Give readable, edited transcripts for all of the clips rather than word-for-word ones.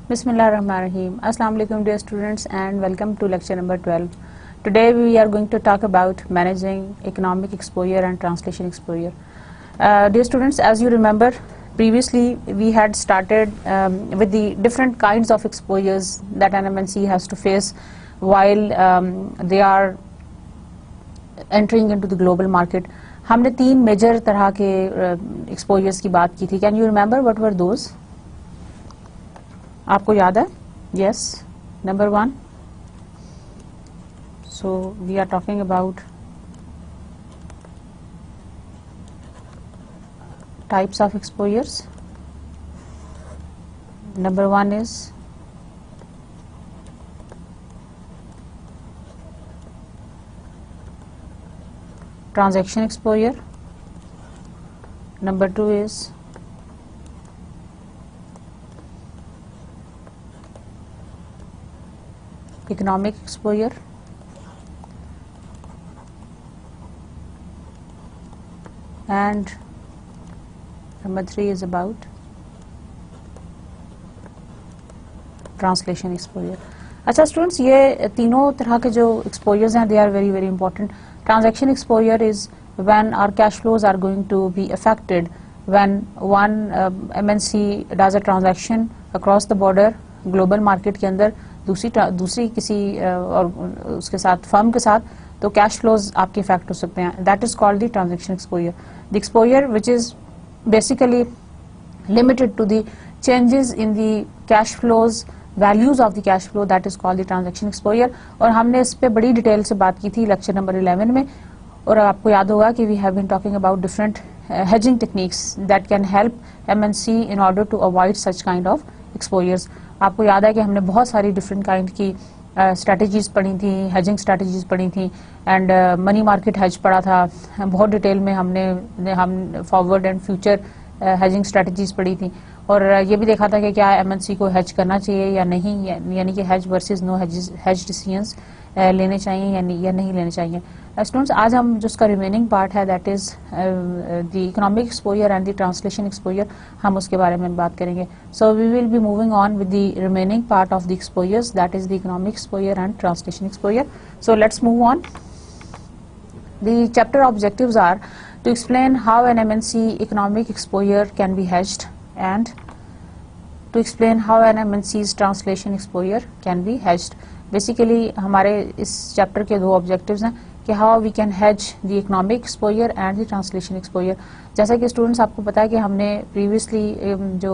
Bismillahirrahmanirrahim. Assalamu alaikum dear students and welcome to lecture number 12. Today we are going to talk about managing economic exposure and translation exposure. Dear students, as you remember, previously we had started with the different kinds of exposures that an MNC has to face while they are entering into the global market. हमने तीन major तरह के exposures की बात की थी. Can you remember what were those? आपको याद है? Yes. Number 1. So we are talking about types of exposures. Number 1 is transaction exposure. Number 2 is economic exposure. And number 3 is about translation exposure. अच्छा students, ये तीनों तरह के जो exposures हैं, they are very very important. Transaction exposure is when our cash flows are going to be affected when one MNC does a transaction across the border global market के अंदर दूसरी किसी और उसके साथ फर्म के साथ, तो कैश फ्लोज आपके इफेक्ट हो सकते हैं. That is called the transaction exposure. The exposure which is basically limited to the changes in the cash flows, values of the cash flow, that is called the transaction exposure. और हमने इस पे बड़ी detail से बात की थी lecture number 11 में. और आपको याद होगा कि we have been talking about different hedging techniques that can help MNC in order to avoid such kind of exposures. आपको याद है कि हमने बहुत सारी डिफरेंट काइंड की स्ट्रेटजीज पढ़ी थी, हेजिंग स्ट्रेटजीज पढ़ी थी एंड मनी मार्केट हेज पढ़ा था. बहुत डिटेल में हम forward and future hedging strategies पढ़ी थी. और ये भी देखा था कि क्या MNC को हेज करना चाहिए या नहीं, यानी कि hedge versus no hedge decisions लेने चाहिए या नहीं लेने चाहिए. स्टूडेंट्स, आज हम जो उसका रिमेनिंग पार्ट है that is the economic exposure and the translation exposure, हम उसके बारे में बात करेंगे. So we will be moving on with the remaining part of the exposures, that is the economic exposure and translation exposure. So let's move on. The chapter objectives are to explain how an MNC economic exposure can be hedged and to explain how an MNC's translation exposure can be hedged. Basically हमारे इस chapter के दो objectives हैं कि how we can hedge the economic exposure and the translation exposure. जैसा कि students आपको पता है कि हमने प्रीवियसली जो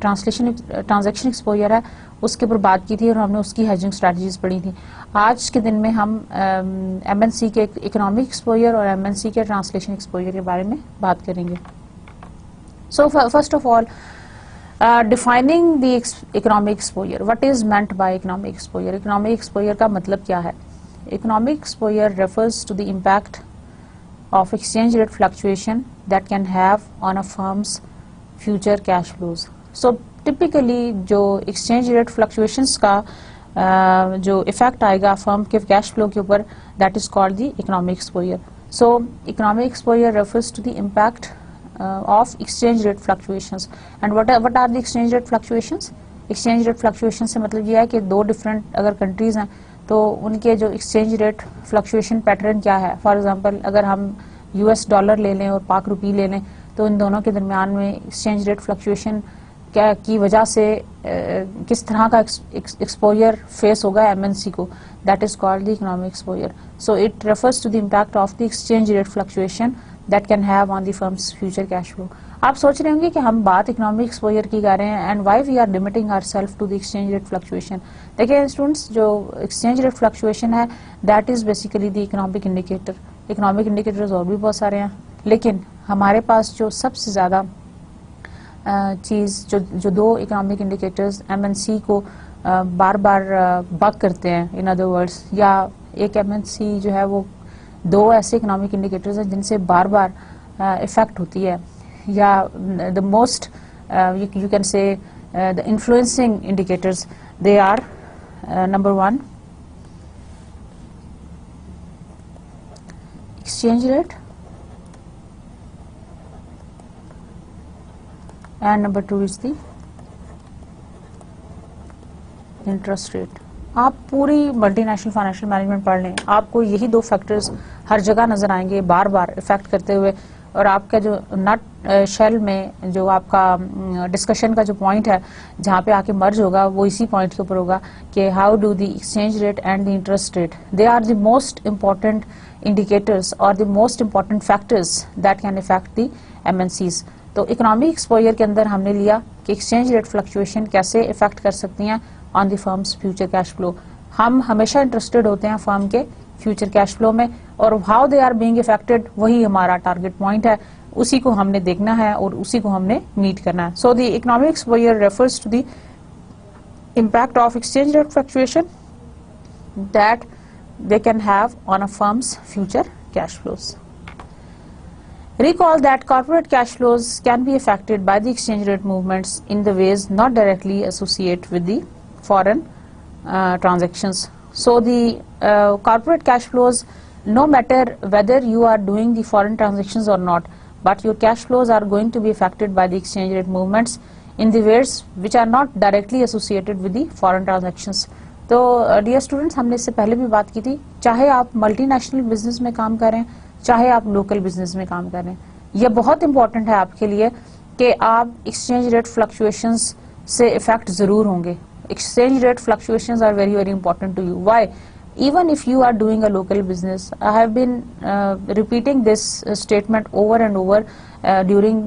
ट्रांजैक्शन एक्सपोजर है उसके ऊपर बात की थी और हमने उसकी हेजिंग स्ट्रैटेजीज पढ़ी थी. आज के दिन में हम MNC के इकोनॉमिक एक्सपोजर और MNC के ट्रांसलेशन एक्सपोजर के बारे में बात करेंगे. So first of all, defining the economic exposure. What is meant by economic exposure? Economic exposure का मतलब क्या है? Economic exposure refers to the impact of exchange rate fluctuation that can have on a firm's future cash flows. So typically जो exchange rate fluctuations का जो effect आएगा firm के cash flow के ऊपर, that is called the economic exposure. So economic exposure refers to the impact of exchange rate fluctuations. And what are the exchange rate fluctuations? Exchange rate fluctuations से मतलब ये है कि दो different अगर countries हैं तो उनके जो एक्सचेंज रेट फ्लक्चुएशन पैटर्न क्या है. फॉर एग्जांपल अगर हम US डॉलर ले लें और पाक रुपी ले लें तो इन दोनों के दरमियान में एक्सचेंज रेट फ्लक्चुएशन क्या की वजह से किस तरह का एक्सपोजर फेस होगा MNC को, that is called the economic exposure. So it refers to the impact of the exchange rate fluctuation that can have on the firm's future cash flow. आप सोच रहे होंगे कि हम बात इकोनॉमिक एक्सपोजर की कर रहे हैं and why we are limiting ourself to the exchange rate fluctuation. देखिए स्टूडेंट्स, जो एक्सचेंज रेट फ्लक्चुएशन है that is basically the economic indicator. Economic indicators और भी बहुत सारे हैं, लेकिन हमारे पास जो सबसे ज़्यादा चीज़ जो दो इकोनॉमिक इंडिकेटर्स MNC को बार बार बग करते हैं, इन अदर वर्ड्स, या एक MNC जो है वो दो ऐसे इकोनॉमिक इंडिकेटर्स हैं जिनसे बार बार इफेक्ट होती है. या the most you can say the influencing indicators, they are number 1 exchange rate and number 2 is the interest rate. आप पूरी मल्टीनेशनल फाइनेंशियल मैनेजमेंट पढ़ लें, आपको यही 2 फैक्टर्स हर जगह नजर आएंगे बार बार इफेक्ट करते हुए, और आपका जो नट शेल में जो आपका डिस्कशन का जो पॉइंट है जहाँ पे आके मर्ज होगा वो इसी पॉइंट के ऊपर होगा कि how do the exchange rate and the interest rate, they are the most important indicators और the most important factors that can effect the MNCs. तो इकोनॉमिक एक्सपोजर के अंदर हमने लिया कि एक्सचेंज रेट फ्लक्चुएशन कैसे इफेक्ट कर सकती हैं on the firm's future cash flow. हम हमेशा इंटरेस्टेड होते हैं फर्म के फ्यूचर कैश फ्लो में, और how they are being affected वही हमारा टारगेट पॉइंट है, उसी को हमने देखना है और उसी को हमने मीट करना है। So the economic exposure refers to the impact of exchange rate fluctuation that they can have on a firm's future cash flows. Recall that corporate cash flows can be affected by the exchange rate movements in the ways not directly associated with the foreign transactions. So the corporate cash flows, no matter whether you are doing the foreign transactions or not, but your cash flows are going to be affected by the exchange rate movements in the ways which are not directly associated with the foreign transactions. तो dear students, हमने इससे पहले भी बात की थी, चाहे आप मल्टीनेशनल बिजनेस में काम करें चाहे आप लोकल बिजनेस में काम करें, यह बहुत इंपॉर्टेंट है आपके लिए कि आप एक्सचेंज रेट फ्लक्चुएशंस से इफेक्ट जरूर होंगे। Exchange rate fluctuations are very very important to you. Why? even if you are doing a local business, I have been repeating this statement over and over during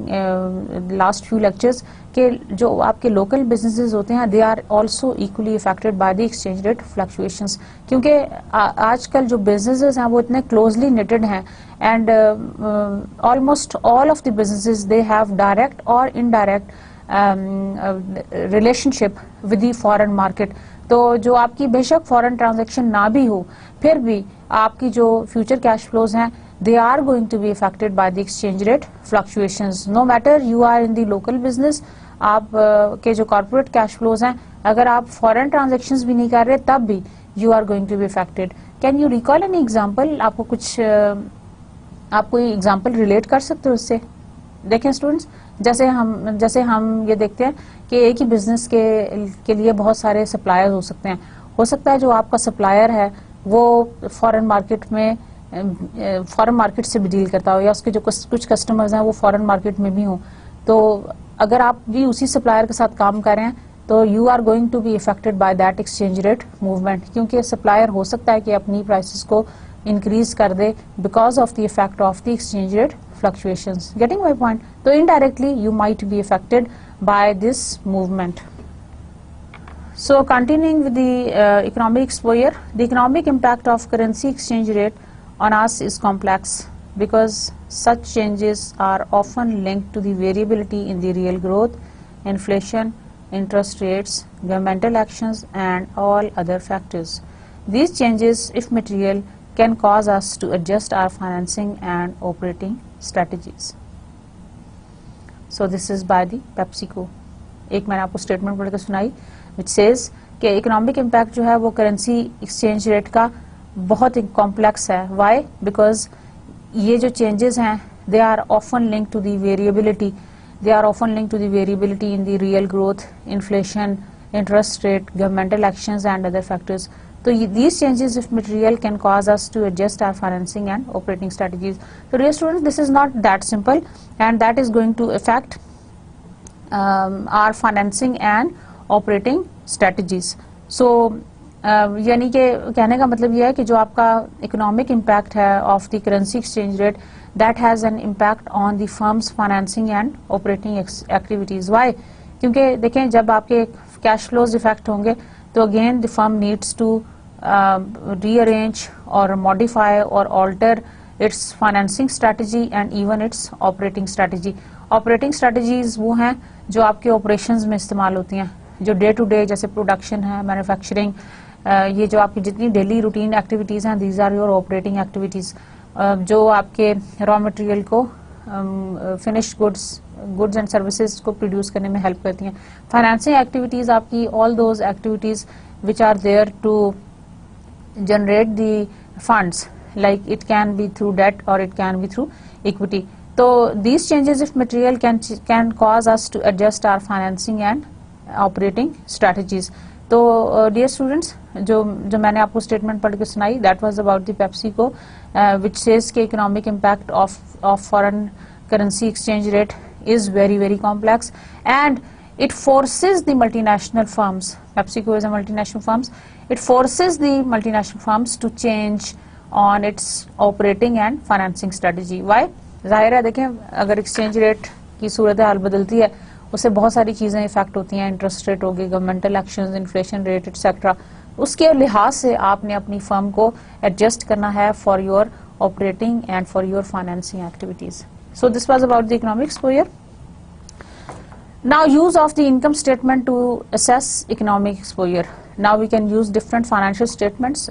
last few lectures कि जो आपके local businesses होते हैं they are also equally affected by the exchange rate fluctuations, क्योंकि आजकल जो businesses हैं वो इतने closely knitted हैं and almost all of the businesses they have direct or indirect relationship with the foreign market। तो जो आपकी बेशक फॉरेन ट्रांजैक्शन ना भी हो फिर भी आपकी जो फ्यूचर कैश फ्लोज हैं they are going to be affected by the exchange rate fluctuations. No matter you are in the local business, आप के जो कॉर्पोरेट कैश फ्लोज हैं अगर आप फॉरेन ट्रांजैक्शंस भी नहीं कर रहे तब भी you are going to be affected. Can you recall any example? आपको कुछ आप कोई एग्जांपल रिलेट कर सकते हो इससे? देखें स्टूडेंट्स, जैसे हम ये देखते हैं कि एक ही बिजनेस के लिए बहुत सारे सप्लायर हो सकते हैं। हो सकता है जो आपका सप्लायर है वो फॉरेन मार्केट से भी डील करता हो या उसके जो कुछ कस्टमर्स हैं वो फॉरेन मार्केट में भी हो। तो अगर आप भी उसी सप्लायर के साथ काम कर रहे हैं तो you are going to be affected by that exchange rate movement, क्योंकि सप्लायर हो सकता है कि अपनी प्राइसेस को इंक्रीज कर दे because of the effect of the exchange rate fluctuations. Getting my point? So indirectly you might be affected by this movement. So continuing with the economic exposure, the economic impact of currency exchange rate on us is complex because such changes are often linked to the variability in the real growth, inflation, interest rates, governmental actions and all other factors. These changes, if material, can cause us to adjust our financing and operating strategies. So this is by the PepsiCo. एक मैंने आपको statement पढ़ के सुनाई which says कि economic impact जो है वो करेंसी एक्सचेंज रेट का बहुत कॉम्प्लेक्स है। Why? Because ये जो चेंजेस हैं they are often linked to the variability. They are often linked to the variability in the real growth, inflation, interest rate, governmental actions and other factors. So these changes if material can cause us to adjust our financing and operating strategies. So dear students, this is not that simple and that is going to affect our financing and operating strategies. So यानी कि कहने का मतलब यह है कि जो आपका इकोनॉमिक इम्पैक्ट है of the currency exchange rate that has an impact on the firm's financing and operating activities. Why? क्योंकि देखें जब आपके कैश फ्लोज इफेक्ट होंगे तो again the firm needs to rearrange or modify or alter its financing strategy and even its operating strategy. Operating strategies वो हैं जो आपके operations में इस्तेमाल होती हैं, जो day to day जैसे production है, manufacturing, ये जो आपकी जितनी daily routine activities हैं these are your operating activities. जो आपके raw material को finished goods goods and services को प्रोड्यूस करने में हेल्प करती हैं। फाइनेंसिंग एक्टिविटीज आपकी all those activities which are there to generate the funds, like it can be through debt or it can be through equity. So these changes of material can cause us to adjust our financing and operating strategies. तो dear students, जो मैंने आपको statement पढ़ के सुनाई, that was about the PepsiCo, which says कि economic impact of foreign currency exchange rate is very very complex and it forces the multinational firms. PepsiCo is a multinational firms. It forces the multinational firms to change on its operating and financing strategy. Why? जाहिर है देखें, अगर exchange rate की सूरत हाल बदलती है उससे बहुत सारी चीज़ें इफेक्ट होती हैं, इंटरेस्ट रेट होगी, governmental actions, inflation rate etcetera. उसके लिहाज से आपने अपनी फर्म को एडजस्ट करना है for your operating and for your financing activities. So this was about the economic exposure. Now use of the income statement to assess economic exposure. Now we can use different financial statements.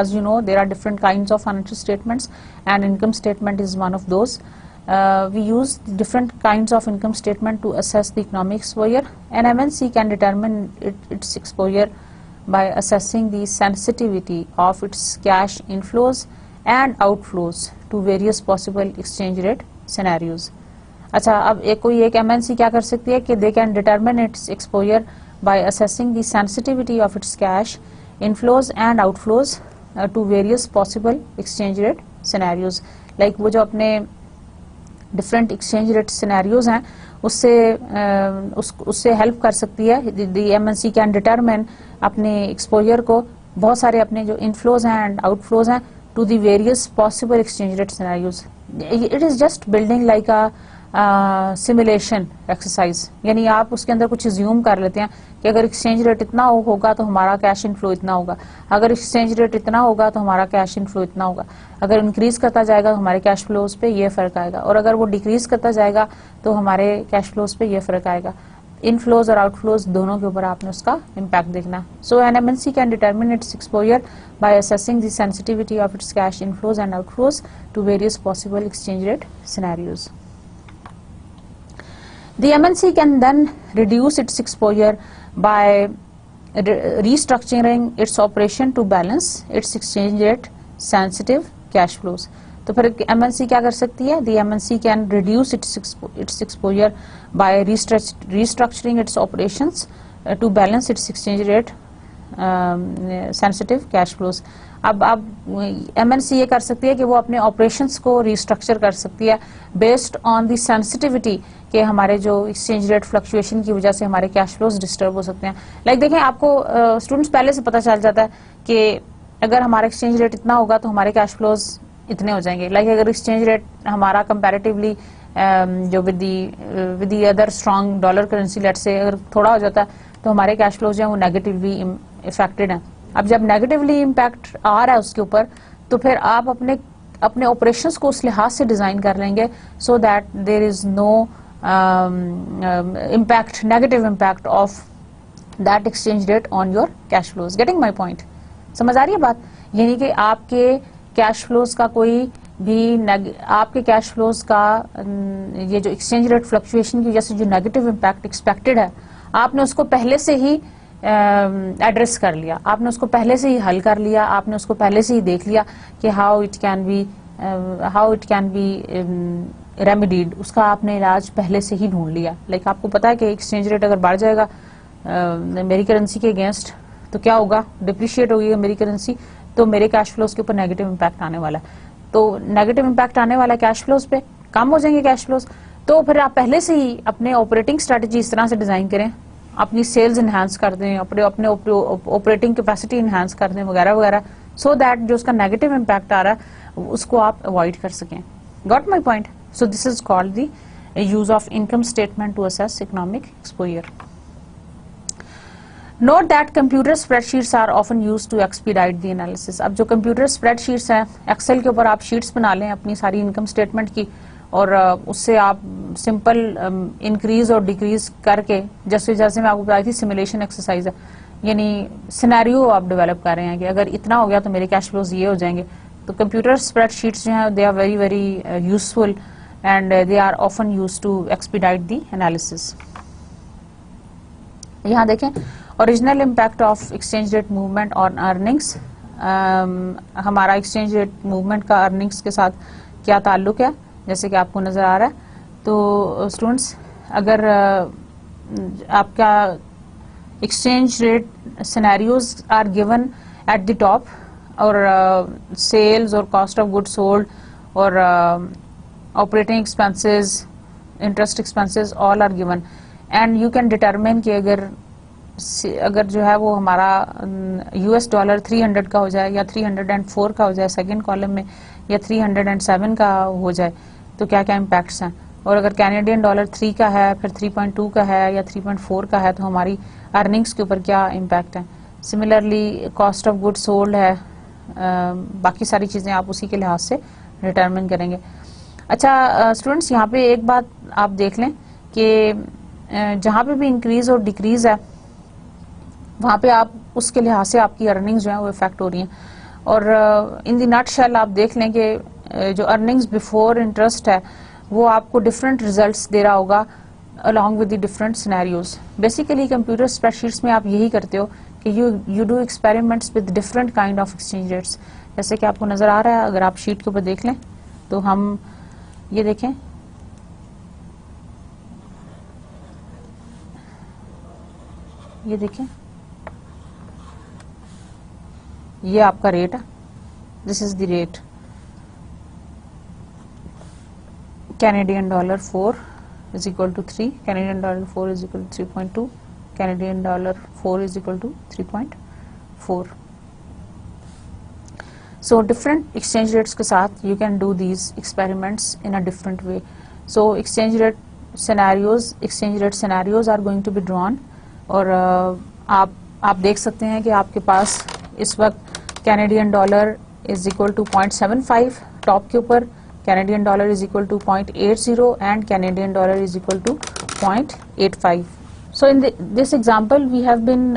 As you know, there are different kinds of financial statements and income statement is one of those. We use different kinds of income statement to assess the economic exposure. An MNC can determine its exposure by assessing the sensitivity of its cash inflows and outflows to various possible exchange rate scenarios. अच्छा, अब कोई एक MNC क्या कर सकती है कि they can determine its exposure by assessing the sensitivity of its cash inflows and outflows to various possible exchange rate scenarios. Like वो जो अपने डिफरेंट एक्सचेंज रेट सिनेरियोज हैं उससे हेल्प कर सकती है। द एमएनसी कैन डिटरमिन अपने exposure को, बहुत सारे अपने जो इनफ्लोज हैं एंड आउटफ्लोज हैं, to the various possible exchange rate scenarios. It is just building like a simulation exercise, यानी आप उसके अंदर कुछ ज्यूम कर लेते हैं कि अगर एक्सचेंज रेट इतना होगा तो हमारा कैश इनफ्लो इतना होगा, अगर एक्सचेंज रेट इतना होगा तो हमारा कैश इनफ्लो इतना होगा, अगर इंक्रीज करता जाएगा तो हमारे कैश फ्लोज पे ये फर्क आएगा, और अगर वो डिक्रीज करता जाएगा तो हमारे कैश फ्लोज पे ये फर्क आएगा। इनफ्लोज और आउटफ्लोज दोनों के ऊपर आपने उसका इम्पैक्ट देखना। So an MNC can determine its exposure by assessing the sensitivity of its cash inflows and outflows to various possible exchange rate scenarios. The MNC can then reduce its exposure by restructuring its operation to balance its exchange rate sensitive cash flows. तो फिर MNC क्या कर सकती है? The MNC can reduce its exposure by restructuring its operations to balance its exchange rate sensitive cash flows. अब MNC ये कर सकती है कि वो अपने ऑपरेशंस को रिस्ट्रक्चर कर सकती है बेस्ड ऑन द सेंसिटिविटी कि हमारे जो एक्सचेंज रेट फ्लक्चुएशन की वजह से हमारे कैश फ्लोज डिस्टर्ब हो सकते हैं। लाइक देखें, आपको स्टूडेंट्स पहले से पता चल जाता है कि अगर हमारा एक्सचेंज रेट इतना होगा तो हमारे कैश फ्लोज इतने हो जाएंगे। लाइक अगर एक्सचेंज रेट हमारा कंपैरेटिवली जो with the other strong dollar currency let say अगर थोड़ा हो जाता है तो हमारे कैश फ्लोज जो है वो नेगेटिवली इफेक्टेड हैं। अब जब नेगेटिवली इम्पैक्ट आ रहा है उसके ऊपर तो फिर आप अपने ऑपरेशंस को उस लिहाज से डिजाइन कर लेंगे so that there is no impact, negative impact of that exchange rate on your cash flows. Getting my point? समझ आ रही है बात? यानी कि आपके कैश फ्लोज का कोई भी आपके कैश फ्लोज का ये जो एक्सचेंज रेट फ्लक्चुएशन की वजह से जो नेगेटिव इम्पैक्ट एक्सपेक्टेड है, आपने उसको पहले से ही एड्रेस कर लिया, आपने उसको पहले से ही हल कर लिया, आपने उसको पहले से ही देख लिया कि हाउ इट कैन बी रेमेडीड, उसका आपने इलाज पहले से ही ढूंढ लिया। लाइक आपको पता है कि एक्सचेंज रेट अगर बढ़ जाएगा मेरी करेंसी के अगेंस्ट तो क्या होगा, डिप्रिशिएट होगी मेरी करेंसी, तो मेरे कैश फ्लोज के ऊपर नेगेटिव इम्पैक्ट आने वाला है। तो नेगेटिव इम्पैक्ट आने वाला है कैश फ्लोज पे, कम हो जाएंगे कैश फ्लोज। तो फिर आप पहले से ही अपने ऑपरेटिंग स्ट्रेटजी इस तरह से डिजाइन करें, अपनी सेल्स इनहांस कर दें, अपने ऑपरेटिंग कैपेसिटी इनहांस कर दें वगैरह वगैरह, सो दैट जो उसका नेगेटिव इम्पैक्ट आ रहा है उसको आप अवॉइड कर सकें। Got my point? So this is called the use of income statement to assess economic exposure. Note that computer spreadsheets are often used to expedite the analysis. अब जो computer spreadsheets हैं, Excel के ऊपर आप sheets बना लें अपनी सारी income statement की, और उससे आप सिंपल इंक्रीज और डिक्रीज करके, जैसे मैं आपको बताई थी सिमुलेशन एक्सरसाइज है, यानी सिनेरियो आप डेवलप कर रहे हैं कि अगर इतना हो गया तो मेरे कैश फ्लोज ये हो जाएंगे। तो कंप्यूटर स्प्रेडशीट्स जो हैं they are very very useful and they are often used to expedite the analysis. यहाँ देखें original impact of exchange rate movement on earnings. हमारा एक्सचेंज रेट मूवमेंट का अर्निंग्स के साथ क्या ताल्लुक है, जैसे कि आपको नज़र आ रहा है. तो स्टूडेंट्स, अगर आपका exchange rate scenarios are given at the top और सेल्स और कॉस्ट ऑफ गुड्स सोल्ड और operating expenses, interest expenses all are given, and you can determine कि अगर जो है वो हमारा US डॉलर 300 का हो जाए या 304 का हो जाए सेकंड कॉलम में, या 307 का हो जाए, तो क्या क्या इम्पैक्ट्स हैं. और अगर कैनेडियन डॉलर 3 का है, फिर 3.2 का है या 3.4 का है, तो हमारी अर्निंग्स के ऊपर क्या इम्पैक्ट है. Similarly cost of goods sold है, बाकी सारी चीज़ें आप उसी के लिहाज से डिटरमिन करेंगे. अच्छा स्टूडेंट्स, यहाँ पे एक बात आप देख लें कि जहाँ पे भी इंक्रीज और डिक्रीज है वहाँ पे आप उसके लिहाज से आपकी अर्निंग्स जो है वो इफेक्ट हो रही हैं. और इन द नटशेल आप देख लें कि जो अर्निंग्स बिफोर इंटरेस्ट है वो आपको डिफरेंट रिजल्ट्स दे रहा होगा along with the different scenarios. Basically computer spreadsheets में आप यही करते हो कि you do experiments with different kind of exchange rates. जैसे कि आपको नजर आ रहा है, अगर आप शीट के ऊपर देख लें तो हम ये देखें, ये देखें, ये आपका रेट है. This is the rate. Canadian dollar 4 is equal to 3, Canadian dollar 4 is equal to 3.2, Canadian dollar 4 is equal to 3.4. So different exchange rates के साथ you can do these experiments in a different way. So exchange rate scenarios are going to be drawn. और आप देख सकते हैं कि आपके पास इस वक्त Canadian dollar is equal to 0.75 top के ऊपर, Canadian dollar is equal to 0.80 and Canadian dollar is equal to 0.85. So in this example we have been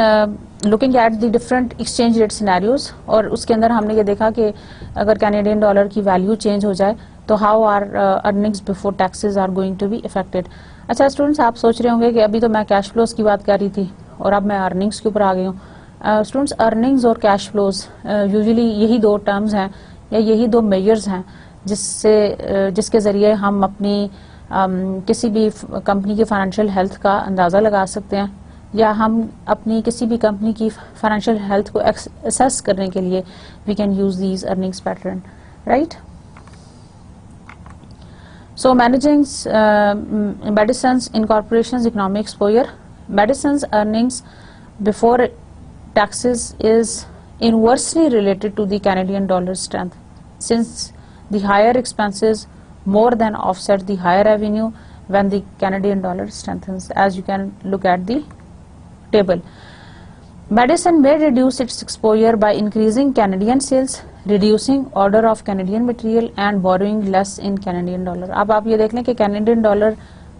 looking at the different exchange rate scenarios, और उसके अंदर हमने ये देखा कि अगर कैनेडियन डॉलर की वैल्यू चेंज हो जाए तो how are earnings before taxes are going to be affected. अच्छा स्टूडेंट्स, आप सोच रहे होंगे कि अभी तो मैं कैश फ्लोज की बात कर रही थी और अब मैं अर्निंग्स के ऊपर आ गई हूँ. स्टूडेंट्स, अर्निंग्स और कैश फ्लोज यूजुअली यही दो टर्म्स हैं या यही दो मेजर्स हैं जिसके ज़रिए हम अपनी किसी भी कंपनी की फाइनेंशियल हेल्थ का अंदाज़ा लगा सकते हैं, या हम अपनी किसी भी कंपनी की फाइनेंशियल हेल्थ को असेस करने के लिए we can use these earnings pattern, right. So managing Madison's Incorporation's economic exposure, Madison's earnings before taxes is inversely related to the Canadian dollar strength, since the higher expenses more than offset the higher revenue when the Canadian dollar strengthens, as you can look at the table. Madison may reduce its exposure by increasing Canadian sales, reducing order of Canadian material and borrowing less in Canadian dollar. अब आप ये देख लें कि Canadian dollar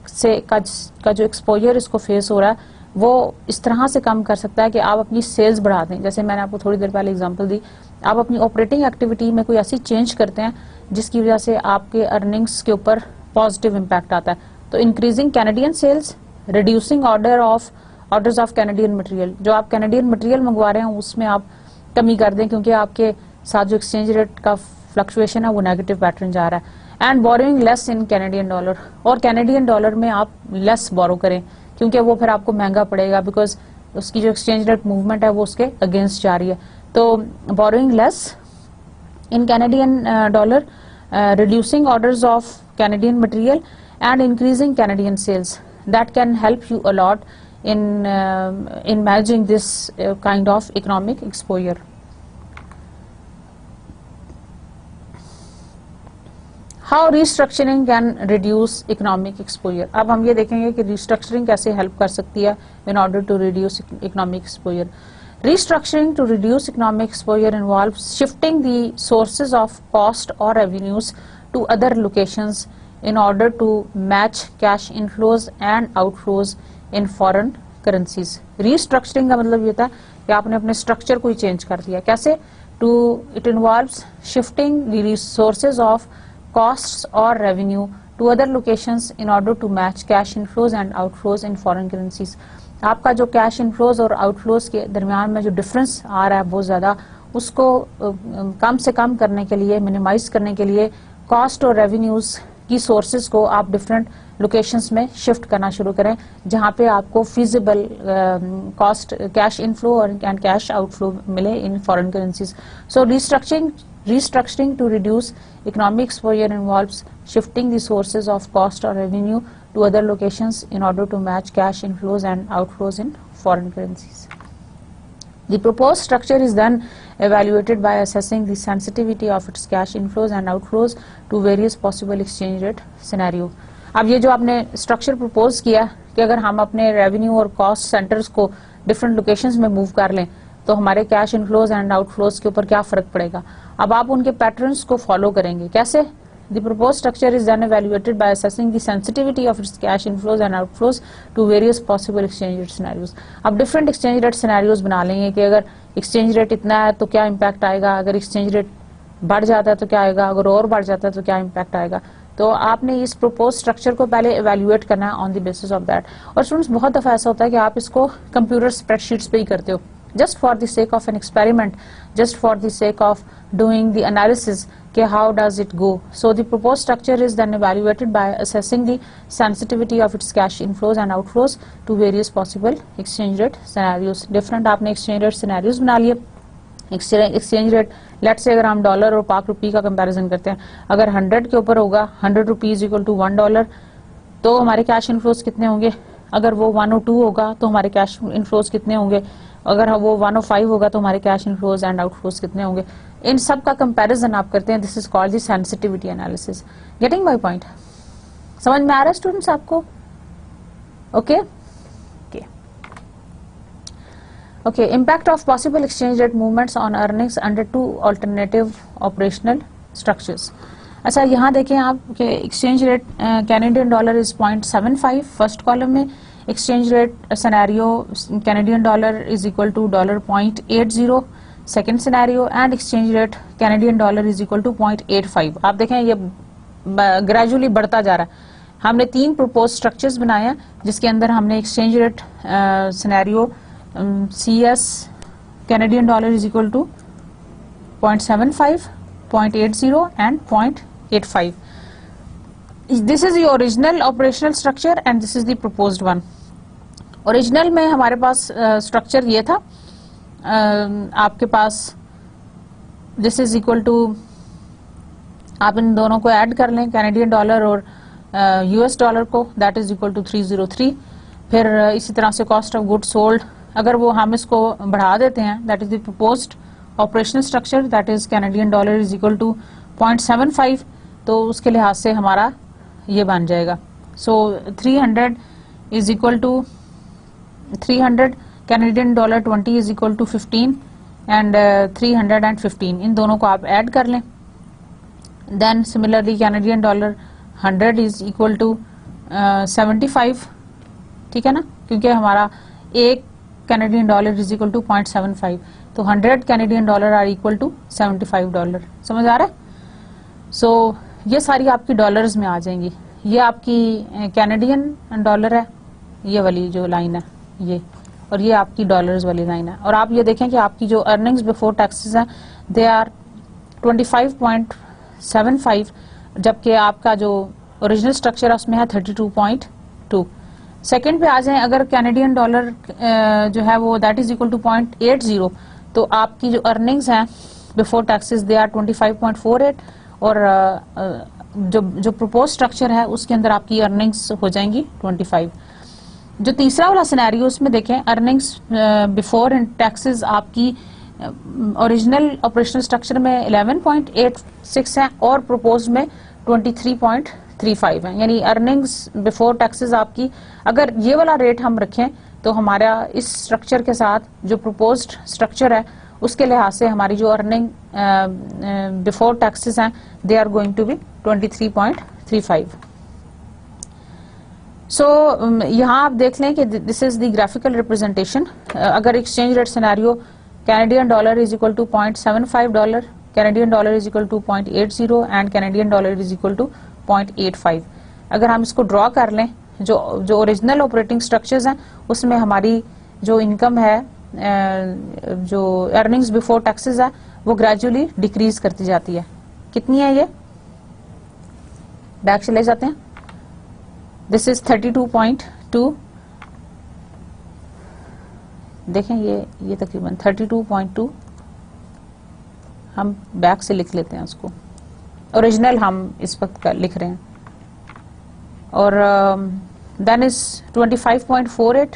से का जो exposure इसको फेस हो रहा है वो इस तरह से कम कर सकता है कि आप अपनी सेल्स बढ़ा दें. जैसे मैंने आपको थोड़ी देर पहले एग्जांपल दी, आप अपनी ऑपरेटिंग एक्टिविटी में कोई ऐसी चेंज करते हैं जिसकी वजह से आपके अर्निंग्स के ऊपर पॉजिटिव इम्पैक्ट आता है. तो increasing Canadian sales, reducing orders of Canadian material, जो आप कैनेडियन मटेरियल मंगवा रहे हैं उसमें आप कमी कर दें क्योंकि आपके साथ जो एक्सचेंज रेट का फ्लक्चुएशन है वो नेगेटिव पैटर्न जा रहा है. And borrowing less in Canadian dollar, और कैनेडियन डॉलर में आप लेस बोरो करें क्योंकि वो फिर आपको महंगा पड़ेगा बिकॉज उसकी जो एक्सचेंज रेट मूवमेंट है वो उसके अगेंस्ट जा रही है. तो borrowing less in Canadian dollar, reducing orders of Canadian material and increasing Canadian sales, that can help you a lot in managing this kind of economic exposure. How restructuring can reduce economic exposure. अब हम ये देखेंगे कि restructuring कैसे help कर सकती है in order to reduce economic exposure. Restructuring to reduce economic exposure involves shifting the sources of cost or revenues to other locations in order to match cash inflows and outflows in foreign currencies. Restructuring का मतलब ये था कि आपने अपने structure को ही change कर दिया. कैसे? It involves shifting the sources of costs or revenue to other locations in order to match cash inflows and outflows in foreign currencies. आपका जो कैश इनफ्लोज और आउटफ्लोज के दरमियान में जो डिफरेंस आ रहा है बहुत ज़्यादा, उसको कम से कम करने के लिए, मिनिमाइज करने के लिए कॉस्ट और रेवेन्यूज़ की सोर्सेज को आप डिफरेंट लोकेशंस में शिफ्ट करना शुरू करें, जहां पे आपको फिजिबल कॉस्ट कैश इनफ्लो और एंड कैश आउटफ्लो मिले in foreign currencies. So restructuring to reduce economic exposure involves shifting the sources of cost or revenue to other locations in order to match cash inflows and outflows in foreign currencies. The proposed structure is then evaluated by assessing the sensitivity of its cash inflows and outflows to various possible exchange rate scenario. अब ये जो आपने structure propose किया कि अगर हम अपने revenue और कॉस्ट सेंटर्स को डिफरेंट लोकेशंस में मूव कर लें तो हमारे कैश इनफ्लोज एंड आउटफ्लोज के ऊपर क्या फर्क पड़ेगा. अब आप उनके पैटर्न्स को फॉलो करेंगे. कैसे? The proposed structure is then evaluated by assessing the sensitivity of its cash inflows and outflows to various possible exchange rate scenarios. अब different exchange rate scenarios बना लेंगे कि अगर exchange rate इतना है तो क्या impact आएगा, अगर exchange rate बढ़ जाता है तो क्या आएगा, अगर और बढ़ जाता है तो क्या impact आएगा. तो आपने इस proposed structure को पहले evaluate करना है on the basis of that. और students बहुत दफ़ा ऐसा होता है कि आप इसको computer spreadsheets पे ही करते हो, just for the sake of an experiment, just for the sake of doing the analysis कि how does it go. So the proposed structure is then evaluated by assessing the sensitivity of its cash inflows and outflows to various possible exchange rate scenarios. Different आपने exchange rate scenarios बना लिए. Exchange rate let's say अगर हम dollar और पाक रुपी का comparison करते हैं, अगर 100 के ऊपर होगा 100 रुपीज इक्वल टू $1 तो हमारे कैश इनफ्लोज कितने होंगे. अगर वो 102 होगा तो हमारे कैश इनफ्लोज कितने होंगे. अगर वो 105 होगा तो हमारे कैश इनफ्लोज एंड आउटफ्लोज कितने होंगे. इन सब का कंपैरिजन आप करते हैं. This is called the sensitivity analysis. Getting my point? समझ में आ रहा है स्टूडेंट्स आपको? Okay okay. Impact of possible exchange rate movements on earnings under to alternative operational structures. अच्छा यहाँ देखें आप कि exchange rate Canadian dollar is 0.75 first column में, exchange rate scenario Canadian dollar is equal to $0.80 second scenario and exchange rate Canadian dollar is equal to 0.85. आप देखें ये gradually बढ़ता जा रहा है. हमने 3 प्रपोज स्ट्रक्चर्स बनाए हैं जिसके अंदर हमने exchange rate scenario CS Canadian dollar is equal to 0.75, 0.80 and 0.85. This is the original operational structure and this is the proposed one. Original में हमारे पास स्ट्रक्चर ये था, आपके पास दिस इज इक्वल टू, आप इन दोनों को ऐड कर लें कैनेडियन डॉलर और यूएस डॉलर को, दैट इज इक्वल टू 303. फिर इसी तरह से कॉस्ट ऑफ गुड्स सोल्ड अगर वो हम इसको बढ़ा देते हैं, that is the proposed operational structure, that is Canadian dollar is equal to 0.75. तो उसके लिहाज से हमारा ये बन जाएगा. So 300 is equal to 300 Canadian dollar 20 is equal to 15 and 315. इन दोनों को आप ऐड कर लें. Then similarly Canadian dollar 100 is equal to 75. ठीक है ना, क्योंकि हमारा एक Canadian dollar is equal to 0.75, तो 100 Canadian dollar are equal to $75. समझ आ रहा है? सो ये सारी आपकी डॉलर्स में आ जाएंगी. ये आपकी कैनेडियन डॉलर है, ये वाली जो लाइन है ये, और ये आपकी डॉलर्स वाली लाइन है. और आप ये देखें कि आपकी जो अर्निंग्स बिफोर टैक्सेस हैं दे आर 25.75, जबकि आपका जो ओरिजिनल स्ट्रक्चर है उसमें है 32.2. सेकंड पे आ जाएं, अगर कैनेडियन डॉलर जो है वो दैट इज इक्वल टू 0.80, तो आपकी जो अर्निंग्स हैं बिफोर टैक्सेस दे आर 25.48 और जो प्रपोज स्ट्रक्चर है उसके अंदर आपकी अर्निंग्स हो जाएंगी 25. जो तीसरा वाला सिनेरियो उसमें देखें, अर्निंग्स बिफोर टैक्सेस आपकी ओरिजिनल ऑपरेशनल स्ट्रक्चर में 11.86 है और प्रपोज में 23.35 है. यानी अर्निंग्स बिफोर टैक्सेस आपकी, अगर ये वाला रेट हम रखें तो हमारा इस स्ट्रक्चर के साथ जो प्रपोज्ड स्ट्रक्चर है उसके लिहाज से हमारी जो अर्निंग बिफोर टैक्सेस हैं they are going to be 23.35. सो यहाँ आप देख लें कि this is the graphical representation. अगर exchange rate scenario Canadian dollar is equal to $0.75, Canadian dollar is equal to 0.80 and Canadian dollar is equal to 0.85. अगर हम इसको ड्रॉ कर लें, जो ओरिजिनल ऑपरेटिंग स्ट्रक्चर्स हैं उसमें हमारी जो इनकम है, जो अर्निंग्स बिफोर टैक्सेस है, वो ग्रेजुअली डिक्रीज करती जाती है। कितनी है ये? बैक चले जाते हैं। दिस इज 32.2, देखें ये तकरीबन 32.2, हम बैक से लिख लेते हैं उसको, ओरिजिनल हम इस वक्त का लिख रहे हैं। और देन इज 25.48,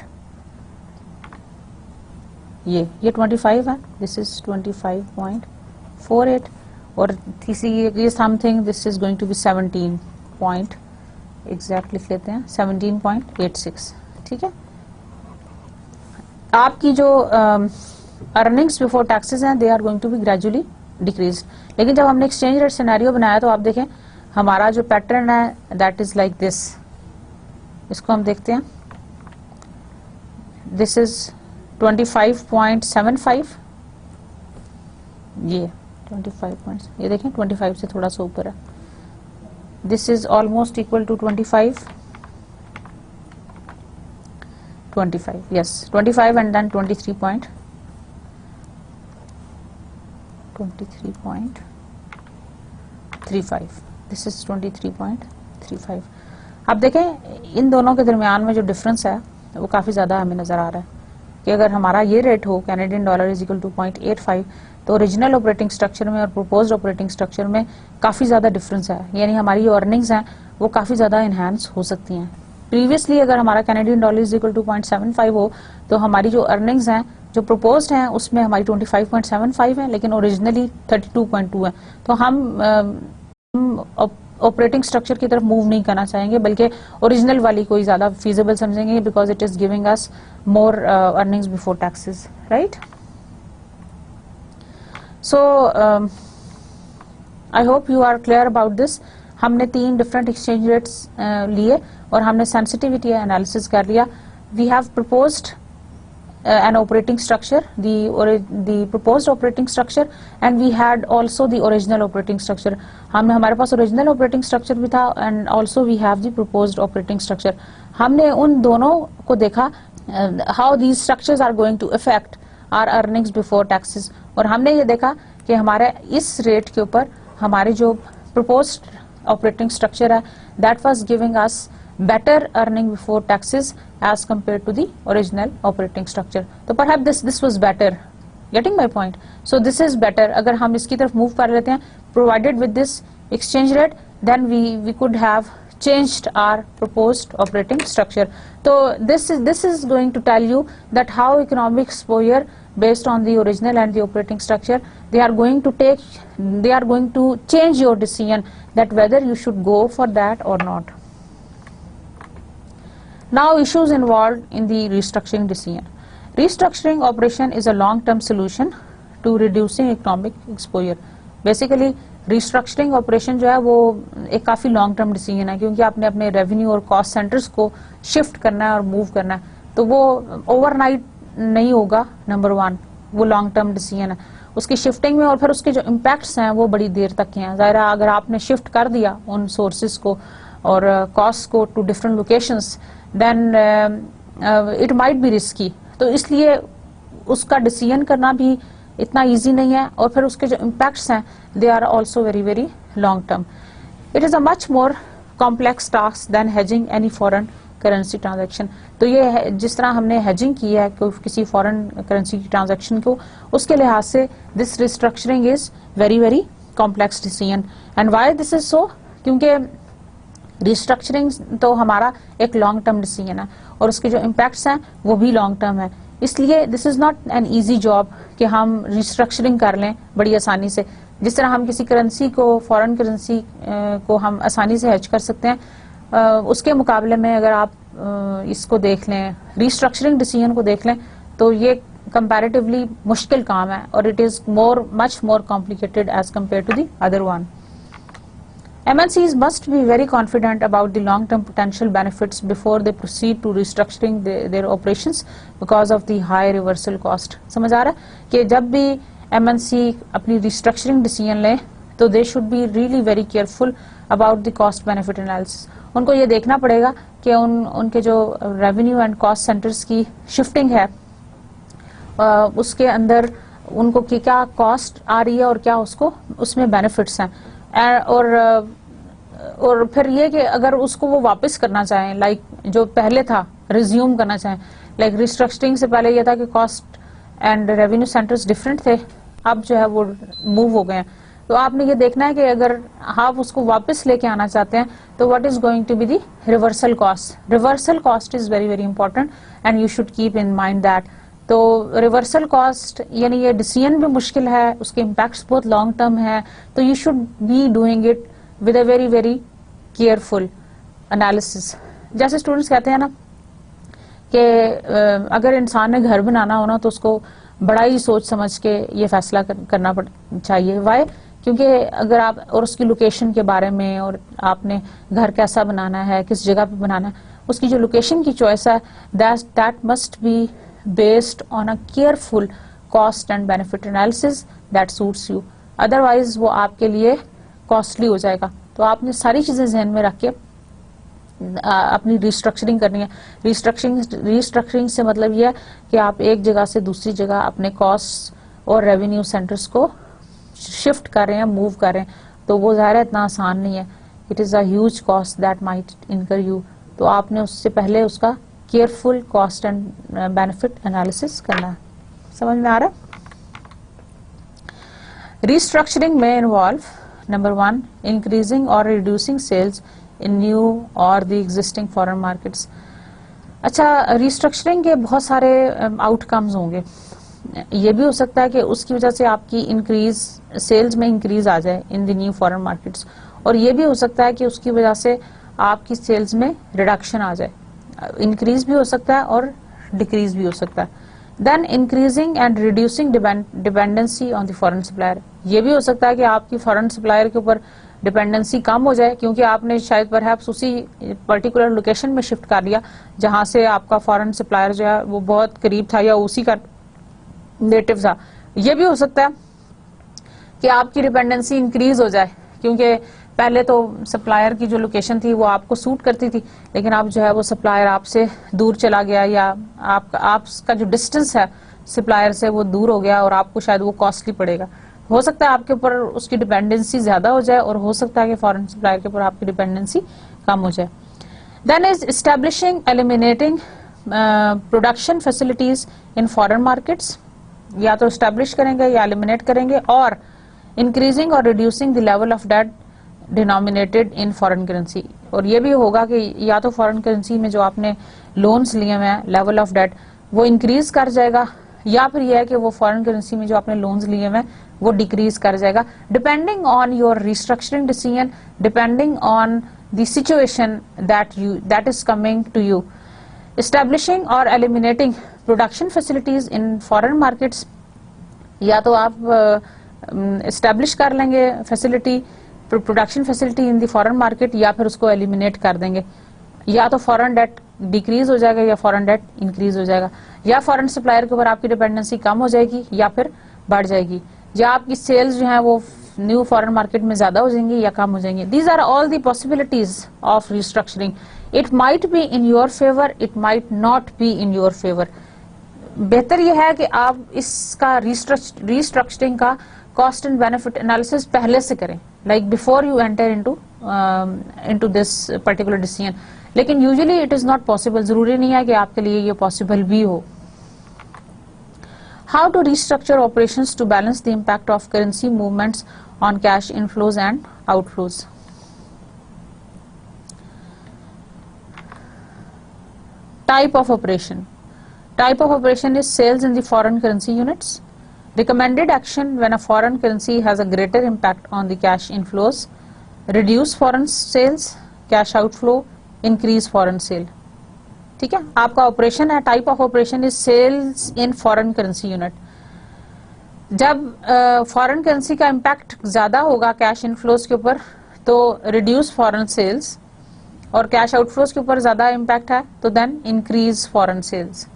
ये 25 है, दिस इज 25.48, और तीसरी ये something, this is going to be 17 point, exact लिख लेते हैं 17.86, ठीक है। आपकी जो अर्निंग्स बिफोर टैक्सेस हैं, they are going to be gradually decrease. लेकिन जब हमने एक्सचेंज रेट सिनेरियो बनाया तो आप देखें हमारा जो पैटर्न है दैट इज लाइक दिस। इसको हम देखते हैं, दिस इज 25.75, ये 25 ये देखें 25 से थोड़ा सा ऊपर है। This is almost equal to 25, yes, 25 and then 23.35, this is 23.35। अब देखें इन दोनों के दरमियान में जो डिफरेंस है वो काफ़ी ज़्यादा हमें नज़र आ रहा है कि अगर हमारा ये रेट हो Canadian dollar is equal to 0.85, तो ओरिजिनल ऑपरेटिंग स्ट्रक्चर में और प्रोपोज्ड ऑपरेटिंग स्ट्रक्चर में काफ़ी ज़्यादा डिफरेंस है, यानी हमारी जो अर्निंग्स हैं वो काफ़ी ज़्यादा इन्हांस हो सकती हैं। प्रीवियसली अगर हमारा Canadian dollar is equal to 0.75 हो तो हमारी जो अर्निंग्स हैं जो प्रपोज्ड हैं उसमें हमारी 25.75 है, लेकिन ओरिजिनली 32.2 है। तो हम ऑपरेटिंग स्ट्रक्चर की तरफ मूव नहीं करना चाहेंगे, बल्कि ओरिजिनल वाली कोई ज़्यादा फीजिबल समझेंगे, because it is giving us more earnings before taxes, right. So I hope you are clear about this. हमने 3 डिफरेंट एक्सचेंज रेट्स लिए और हमने सेंसिटिविटी एनालिसिस कर लिया। We have proposed an operating structure, the proposed operating structure, and we had also the original operating structure. हमने हमारे पास original operating structure भी था and also we have the proposed operating structure. हमने उन दोनों को देखा how these structures are going to affect our earnings before taxes, और हमने ये देखा कि हमारे इस रेट के ऊपर हमारे जो proposed operating structure है that was giving us better earning before taxes as compared to the original operating structure. तो perhaps this was better, getting my point. So this is better. अगर हम इसकी तरफ move कर लेते हैं, provided with this exchange rate, then we could have changed our proposed operating structure. So this is going to tell you that how economic exposure based on the original and the operating structure, they are going to change your decision that whether you should go for that or not. Now issues involved in the restructuring decision. Restructuring operation is a long-term solution to reducing economic exposure. Basically restructuring operation जो है वो एक काफ़ी long term decision है, क्योंकि आपने अपने revenue और cost centers को shift करना है और move करना है, तो वो overnight नहीं होगा। नंबर 1 वो long term decision है, उसकी shifting में और फिर उसके जो impacts हैं वो बड़ी देर तक के हैं। ज़ाहिर अगर आपने shift कर दिया उन sources को और costs को to different locations, then it might be risky. तो इसलिए उसका डिसीजन करना भी इतना इजी नहीं है, और फिर उसके जो इम्पैक्ट्स हैं they are also very very long term. It is a much more complex task than hedging any foreign currency transaction. तो ये जिस तरह हमने हेजिंग की है किसी फॉरेन करेंसी की ट्रांजैक्शन को, उसके लिहाज से this restructuring is very very complex decision. And why this is so, क्योंकि रिस्ट्रक्चरिंग तो हमारा एक लॉन्ग टर्म डिसीजन है और उसके जो इम्पैक्ट्स हैं वो भी लॉन्ग टर्म है। इसलिए this is not an easy job कि हम रिस्ट्रक्चरिंग कर लें बड़ी आसानी से। जिस तरह हम किसी करेंसी को, फॉरेन करेंसी को हम आसानी से हेज कर सकते हैं, उसके मुकाबले में अगर आप इसको देख लें, रिस्ट्रक्चरिंग डिसीजन को देख लें, तो ये कंपैरेटिवली मुश्किल काम है और it is much more complicated as compare to the other one. MNCs must be very confident about the long-term potential benefits before they proceed to restructuring their operations because of the high reversal cost. समझ आ रहा है कि जब भी MNC अपनी restructuring decision ले तो they should be really very careful about the cost benefit analysis. उनको ये देखना पड़ेगा कि उनके जो रेवेन्यू एंड कॉस्ट सेंटर्स की शिफ्टिंग है उसके अंदर उनको क्या कॉस्ट आ रही है और क्या उसको उसमें बेनिफिट्स हैं। और फिर ये कि अगर उसको वो वापस करना चाहें, लाइक जो पहले था रिज्यूम करना चाहें, लाइक रिस्ट्रक्चरिंग से पहले ये था कि cost and revenue centres different थे, अब जो है वो मूव हो गए हैं। तो आपने ये देखना है कि अगर आप उसको वापस लेके आना चाहते हैं तो what is going to be the reversal cost. Reversal cost is very very important and you should keep in mind that. तो रिवर्सल कॉस्ट यानी ये डिसीजन भी मुश्किल है, उसके इम्पैक्ट्स बहुत लॉन्ग टर्म है, तो you should be doing it with a very very careful analysis. जैसे स्टूडेंट्स कहते हैं ना कि अगर इंसान ने घर बनाना हो ना तो उसको बड़ा ही सोच समझ के ये फैसला करना चाहिए। वाई? क्योंकि अगर आप और उसकी लोकेशन के बारे में और आपने घर कैसा बनाना है, किस जगह पे बनाना है, उसकी जो लोकेशन की चॉइस है that must be based on a careful cost and benefit analysis that suits you, otherwise वो आपके लिए कॉस्टली हो जाएगा। तो आपने सारी चीजें ध्यान में रख के अपनी रिस्ट्रक्चरिंग करनी है। रिस्ट्रक्चरिंग से मतलब यह है कि आप एक जगह से दूसरी जगह अपने कॉस्ट और रेवेन्यू सेंटर्स को शिफ्ट कर रहे हैं, मूव कर रहे हैं, तो वो ज़ाहिर है इतना आसान नहीं है। It is a huge cost that might इनकर यू। तो आपने उससे पहले उसका careful cost and benefit analysis करना है। समझ में आ रहा है? रिस्ट्रक्चरिंग में इन्वॉल्व नंबर 1 इंक्रीजिंग और रिड्यूसिंग सेल्स इन न्यू और द एग्जिस्टिंग फॉरेन मार्केट्स। अच्छा, रिस्ट्रक्चरिंग के बहुत सारे आउटकम्स होंगे। ये भी हो सकता है कि उसकी वजह से आपकी इंक्रीज सेल्स में इंक्रीज आ जाए in the new foreign markets, और ये भी हो सकता है कि उसकी वजह से आपकी सेल्स में रिडक्शन आ जाए। इंक्रीज भी हो सकता है और डिक्रीज भी हो सकता है। Then increasing and reducing dependency on the foreign supplier. ये भी हो सकता है कि आपकी फॉरेन सप्लायर के ऊपर डिपेंडेंसी कम हो जाए क्योंकि आपने शायद परहैप्स उसी पर्टिकुलर लोकेशन में शिफ्ट कर लिया जहां से आपका फॉरेन सप्लायर जो है वो बहुत करीब था या उसी का नेटिव था। ये भी हो सकता है कि आपकी डिपेंडेंसी इंक्रीज हो जाए क्योंकि पहले तो सप्लायर की जो लोकेशन थी वो आपको सूट करती थी, लेकिन अब जो है वो सप्लायर आपसे दूर चला गया या आपका जो डिस्टेंस है सप्लायर से वो दूर हो गया और आपको शायद वो कॉस्टली पड़ेगा। हो सकता है आपके ऊपर उसकी डिपेंडेंसी ज्यादा हो जाए और हो सकता है कि फॉरेन सप्लायर के ऊपर आपकी डिपेंडेंसी कम हो जाए। Then is establishing eliminating production facilities in foreign markets. या तो एस्टेब्लिश करेंगे या एलिमिनेट करेंगे। और इंक्रीजिंग और reducing the level of debt denominated in foreign currency. और ये भी होगा कि या तो फॉरेन करेंसी में जो आपने लोन्स लिए हुए हैं लेवल ऑफ डेट वो इंक्रीज कर जाएगा, या फिर यह है कि वो फॉरेन करेंसी में जो आपने लोन्स लिए हुए हैं वो डिक्रीज कर जाएगा, depending on your restructuring decision, depending on the situation that is coming to you. Establishing और eliminating production facilities in foreign markets. या तो आप एस्टेब्लिश कर लेंगे facility, production facility in the foreign market, या फिर उसको एलिमिनेट कर देंगे। या तो फॉरेन डेट डिक्रीज हो जाएगा या फॉरेन डेट इंक्रीज हो जाएगा, या फॉरेन सप्लायर के ऊपर आपकी डिपेंडेंसी कम हो जाएगी या फिर बढ़ जाएगी, या आपकी सेल्स जो है वो न्यू फॉरेन मार्केट में ज्यादा हो जाएंगी या कम हो जाएंगी। These are all the possibilities of restructuring. It might be in your favour, it might not be in your favour. बेहतर यह है कि आप इसका रिस्ट्रक्चरिंग का कॉस्ट एंड बेनिफिट एनालिसिस पहले से करें, like before you enter into this particular decision. लेकिन usually it is not possible, जरूरी नहीं है कि आपके लिए ये पॉसिबल भी हो। How to restructure operations to balance the impact of currency movements on cash inflows and outflows. Type of operation. Type of operation is sales in the foreign currency units. Recommended action when a foreign currency has a greater impact on the cash inflows. Reduce foreign sales, cash outflow, increase foreign sale. ठीक है, आपका operation है, type of operation is sales in foreign currency unit. जब foreign currency का impact ज्यादा होगा cash inflows के ऊपर तो रिड्यूस फॉरेन सेल्स, और कैश आउटफ्लोज के ऊपर ज्यादा इम्पैक्ट है तो then increase foreign sales.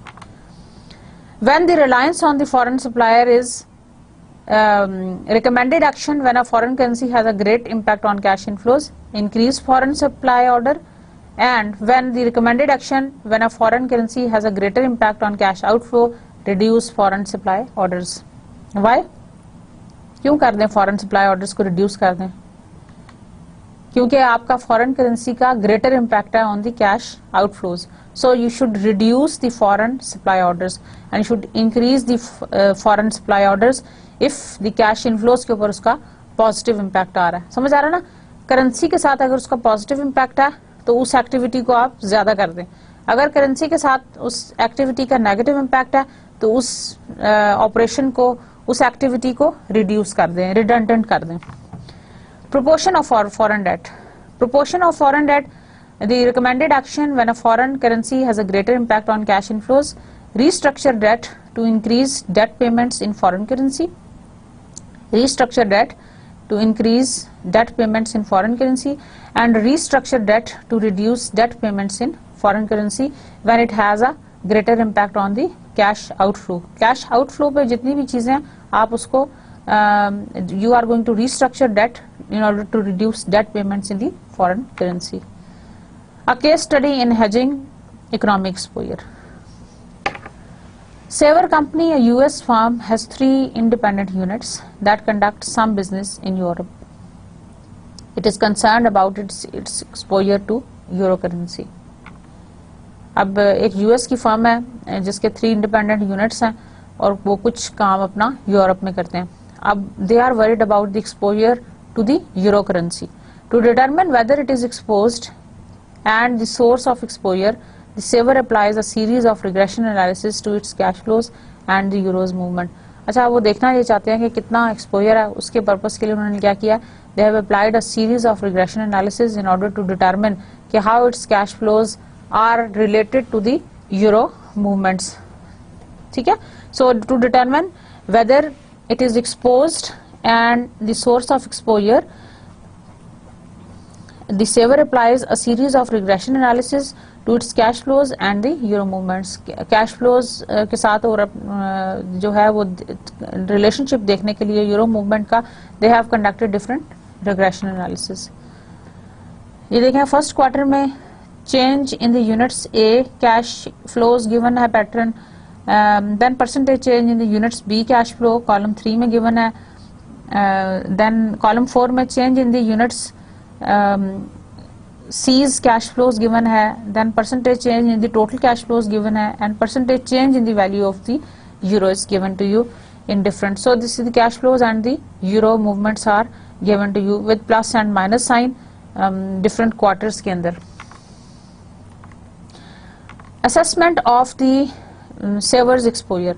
When the reliance on the foreign supplier is recommended action when a foreign currency has a great impact on cash inflows, increase foreign supply order, and when the recommended action when a foreign currency has a greater impact on cash outflow, reduce foreign supply orders. Why? क्यों कर दें foreign supply orders को reduce कर दें? क्योंकि आपका foreign currency का greater impact है on the cash outflows. So you should reduce the foreign supply orders and you should increase the foreign supply orders if the cash inflows के ऊपर उसका positive impact आ रहा है. समझ आ रहा है ना? करेंसी के साथ अगर उसका पॉजिटिव इम्पैक्ट है तो उस एक्टिविटी को आप ज्यादा कर दें. अगर करेंसी के साथ उस एक्टिविटी का नेगेटिव इम्पैक्ट है तो उस ऑपरेशन को, उस एक्टिविटी को रिड्यूस कर दें, रिडंडेंट कर दें. Proportion of foreign debt. Proportion of foreign debt, the recommended action when a foreign currency has a greater impact on cash inflows, restructure debt to increase debt payments in foreign currency, restructure debt to increase debt payments in foreign currency, and restructure debt to reduce debt payments in foreign currency when it has a greater impact on the cash outflow. Cash outflow पे जितनी भी चीजें आप उसको you are going to restructure debt in order to reduce debt payments in the foreign currency. A case study in hedging economic exposure. Saver Company, a US firm, has 3 independent units that conduct some business in Europe. It is concerned about its exposure to euro currency. अब एक US की firm है जिसके 3 independent units हैं और वो कुछ काम अपना यूरोप में करते हैं. अब they are worried about the exposure to the euro currency. To determine whether it is exposed and the source of exposure, the saver applies a series of regression analysis to its cash flows and the euros movement. अच्छा, वो देखना ये चाहते हैं कि कितना exposure है, उसके पर्पस के लिए उन्होंने क्या किया? They have applied a series of regression analysis in order to determine कि how its cash flows are related to the euro movements. ठीक है? So to determine whether it is exposed and the source of exposure, the saver applies a series of regression analysis to its cash flows and the euro movements. Cash flows के साथ और जो है वो relationship देखने के लिए euro movement का they have conducted different regression analysis. ये देखें फर्स्ट क्वार्टर में change in the units A cash flows given है pattern, then percentage change in the units B cash flow column 3 में given है, then column 4 में change in the units C's cash flows given है, then percentage change in the total cash flows given है, and percentage change in the value of the euro is given to you in different. So this is the cash flows and the euro movements are given to you with plus and minus sign different quarters के अंदर. Assessment of the saver's exposure.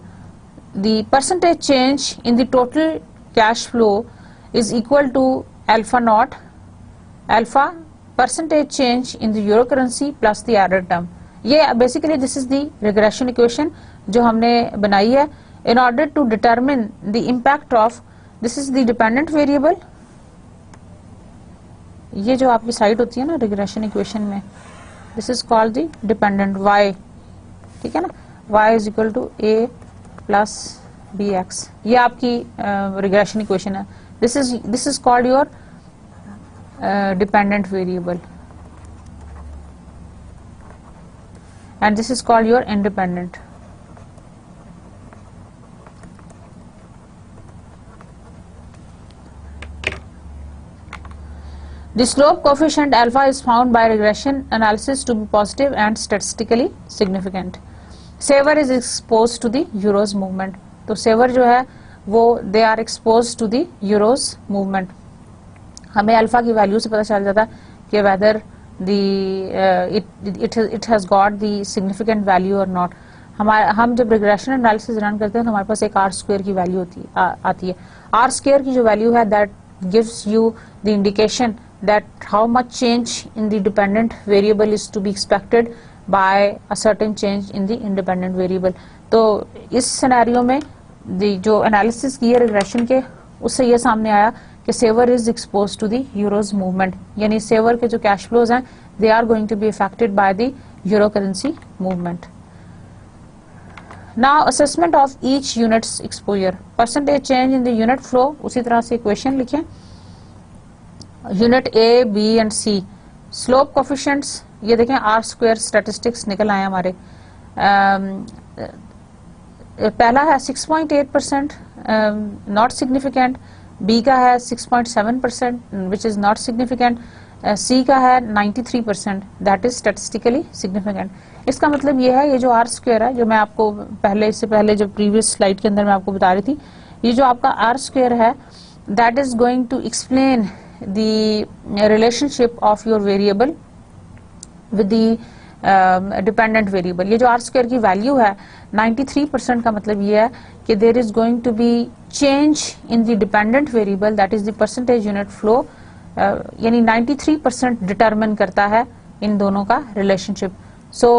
The percentage change in the total cash flow is equal to alpha naught, alpha percentage change in the euro currency plus the added term. ये basically this is the regression equation जो हमने बनाई है in order to determine the impact of, this is the dependent variable. ये जो आपकी side होती है ना regression equation में, this is called the dependent y. ठीक है ना? y is equal to a plus bx. ये आपकी regression equation है. This is called your dependent variable and this is called your independent. The slope coefficient alpha is found by regression analysis to be positive and statistically significant. Saver is exposed to the euros movement. तो saver जो है वो they are exposed to the euros movement. हमें alpha की value से पता चल जाता है कि whether it has got the significant value और नॉट. हम जब रिग्रेशन एनालिसिस रन करते हैं तो हमारे पास एक आर स्क्वायर की वैल्यू आती है. आर स्क्वायर की जो वैल्यू है that gives you the indication that how much change in the dependent variable is to be expected by a certain change in the independent variable. तो इस scenario में जो एनालिसिस की है रिग्रेशन के, उससे ये सामने आया कि Saver is expose to the euro's movement, यानी सेवर के जो कैश फ्लोज हैं they are going to be affected by the euro currency movement. Now assessment of each unit's exposure, percentage change in the unit flow, उसी तरह से equation लिखें, unit A B and C, slope coefficients, ये देखें are square statistics निकल आए हमारे। पहला है 6.8%, नॉट सिग्निफिकेंट, बी का है 6.7% विच इज नॉट सिग्निफिकेंट, सी का है 93%, दैट इज स्टैटिस्टिकली सिग्निफिकेंट। इसका मतलब ये है, ये जो आर स्क्वायर है, जो मैं आपको पहले, इससे पहले जो प्रीवियस स्लाइड के अंदर मैं आपको बता रही थी, ये जो आपका आर स्क्वायर है, that is going to explain the relationship of your variable with the dependent variable. ये जो आर स्क्वायर की वैल्यू है 93% का मतलब ये है कि there is going to be change in the dependent variable, that is the percentage unit flow, यानी 93% डिटरमिन करता है इन दोनों का रिलेशनशिप। सो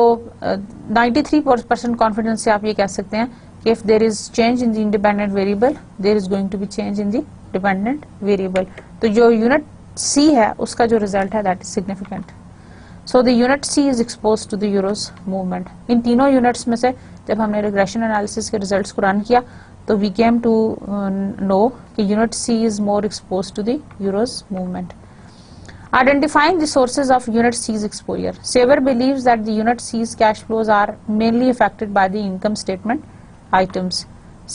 93% कॉन्फिडेंस से आप ये कह सकते हैं कि if there is change in the independent variable, there is going to be change in the dependent variable. तो जो यूनिट सी है उसका जो रिजल्ट है that is significant. So the unit C is expose to the euro's movement. इन तीनों units में से जब हमने रिग्रेशन एनालिसिस के रिजल्ट्स को रन किया तो वी केम टू नो कि unit C is more expose to the euro's movement. Identifying the sources of unit C's exposure, Saver believes that the unit C's cash flows are mainly affected by the income statement items.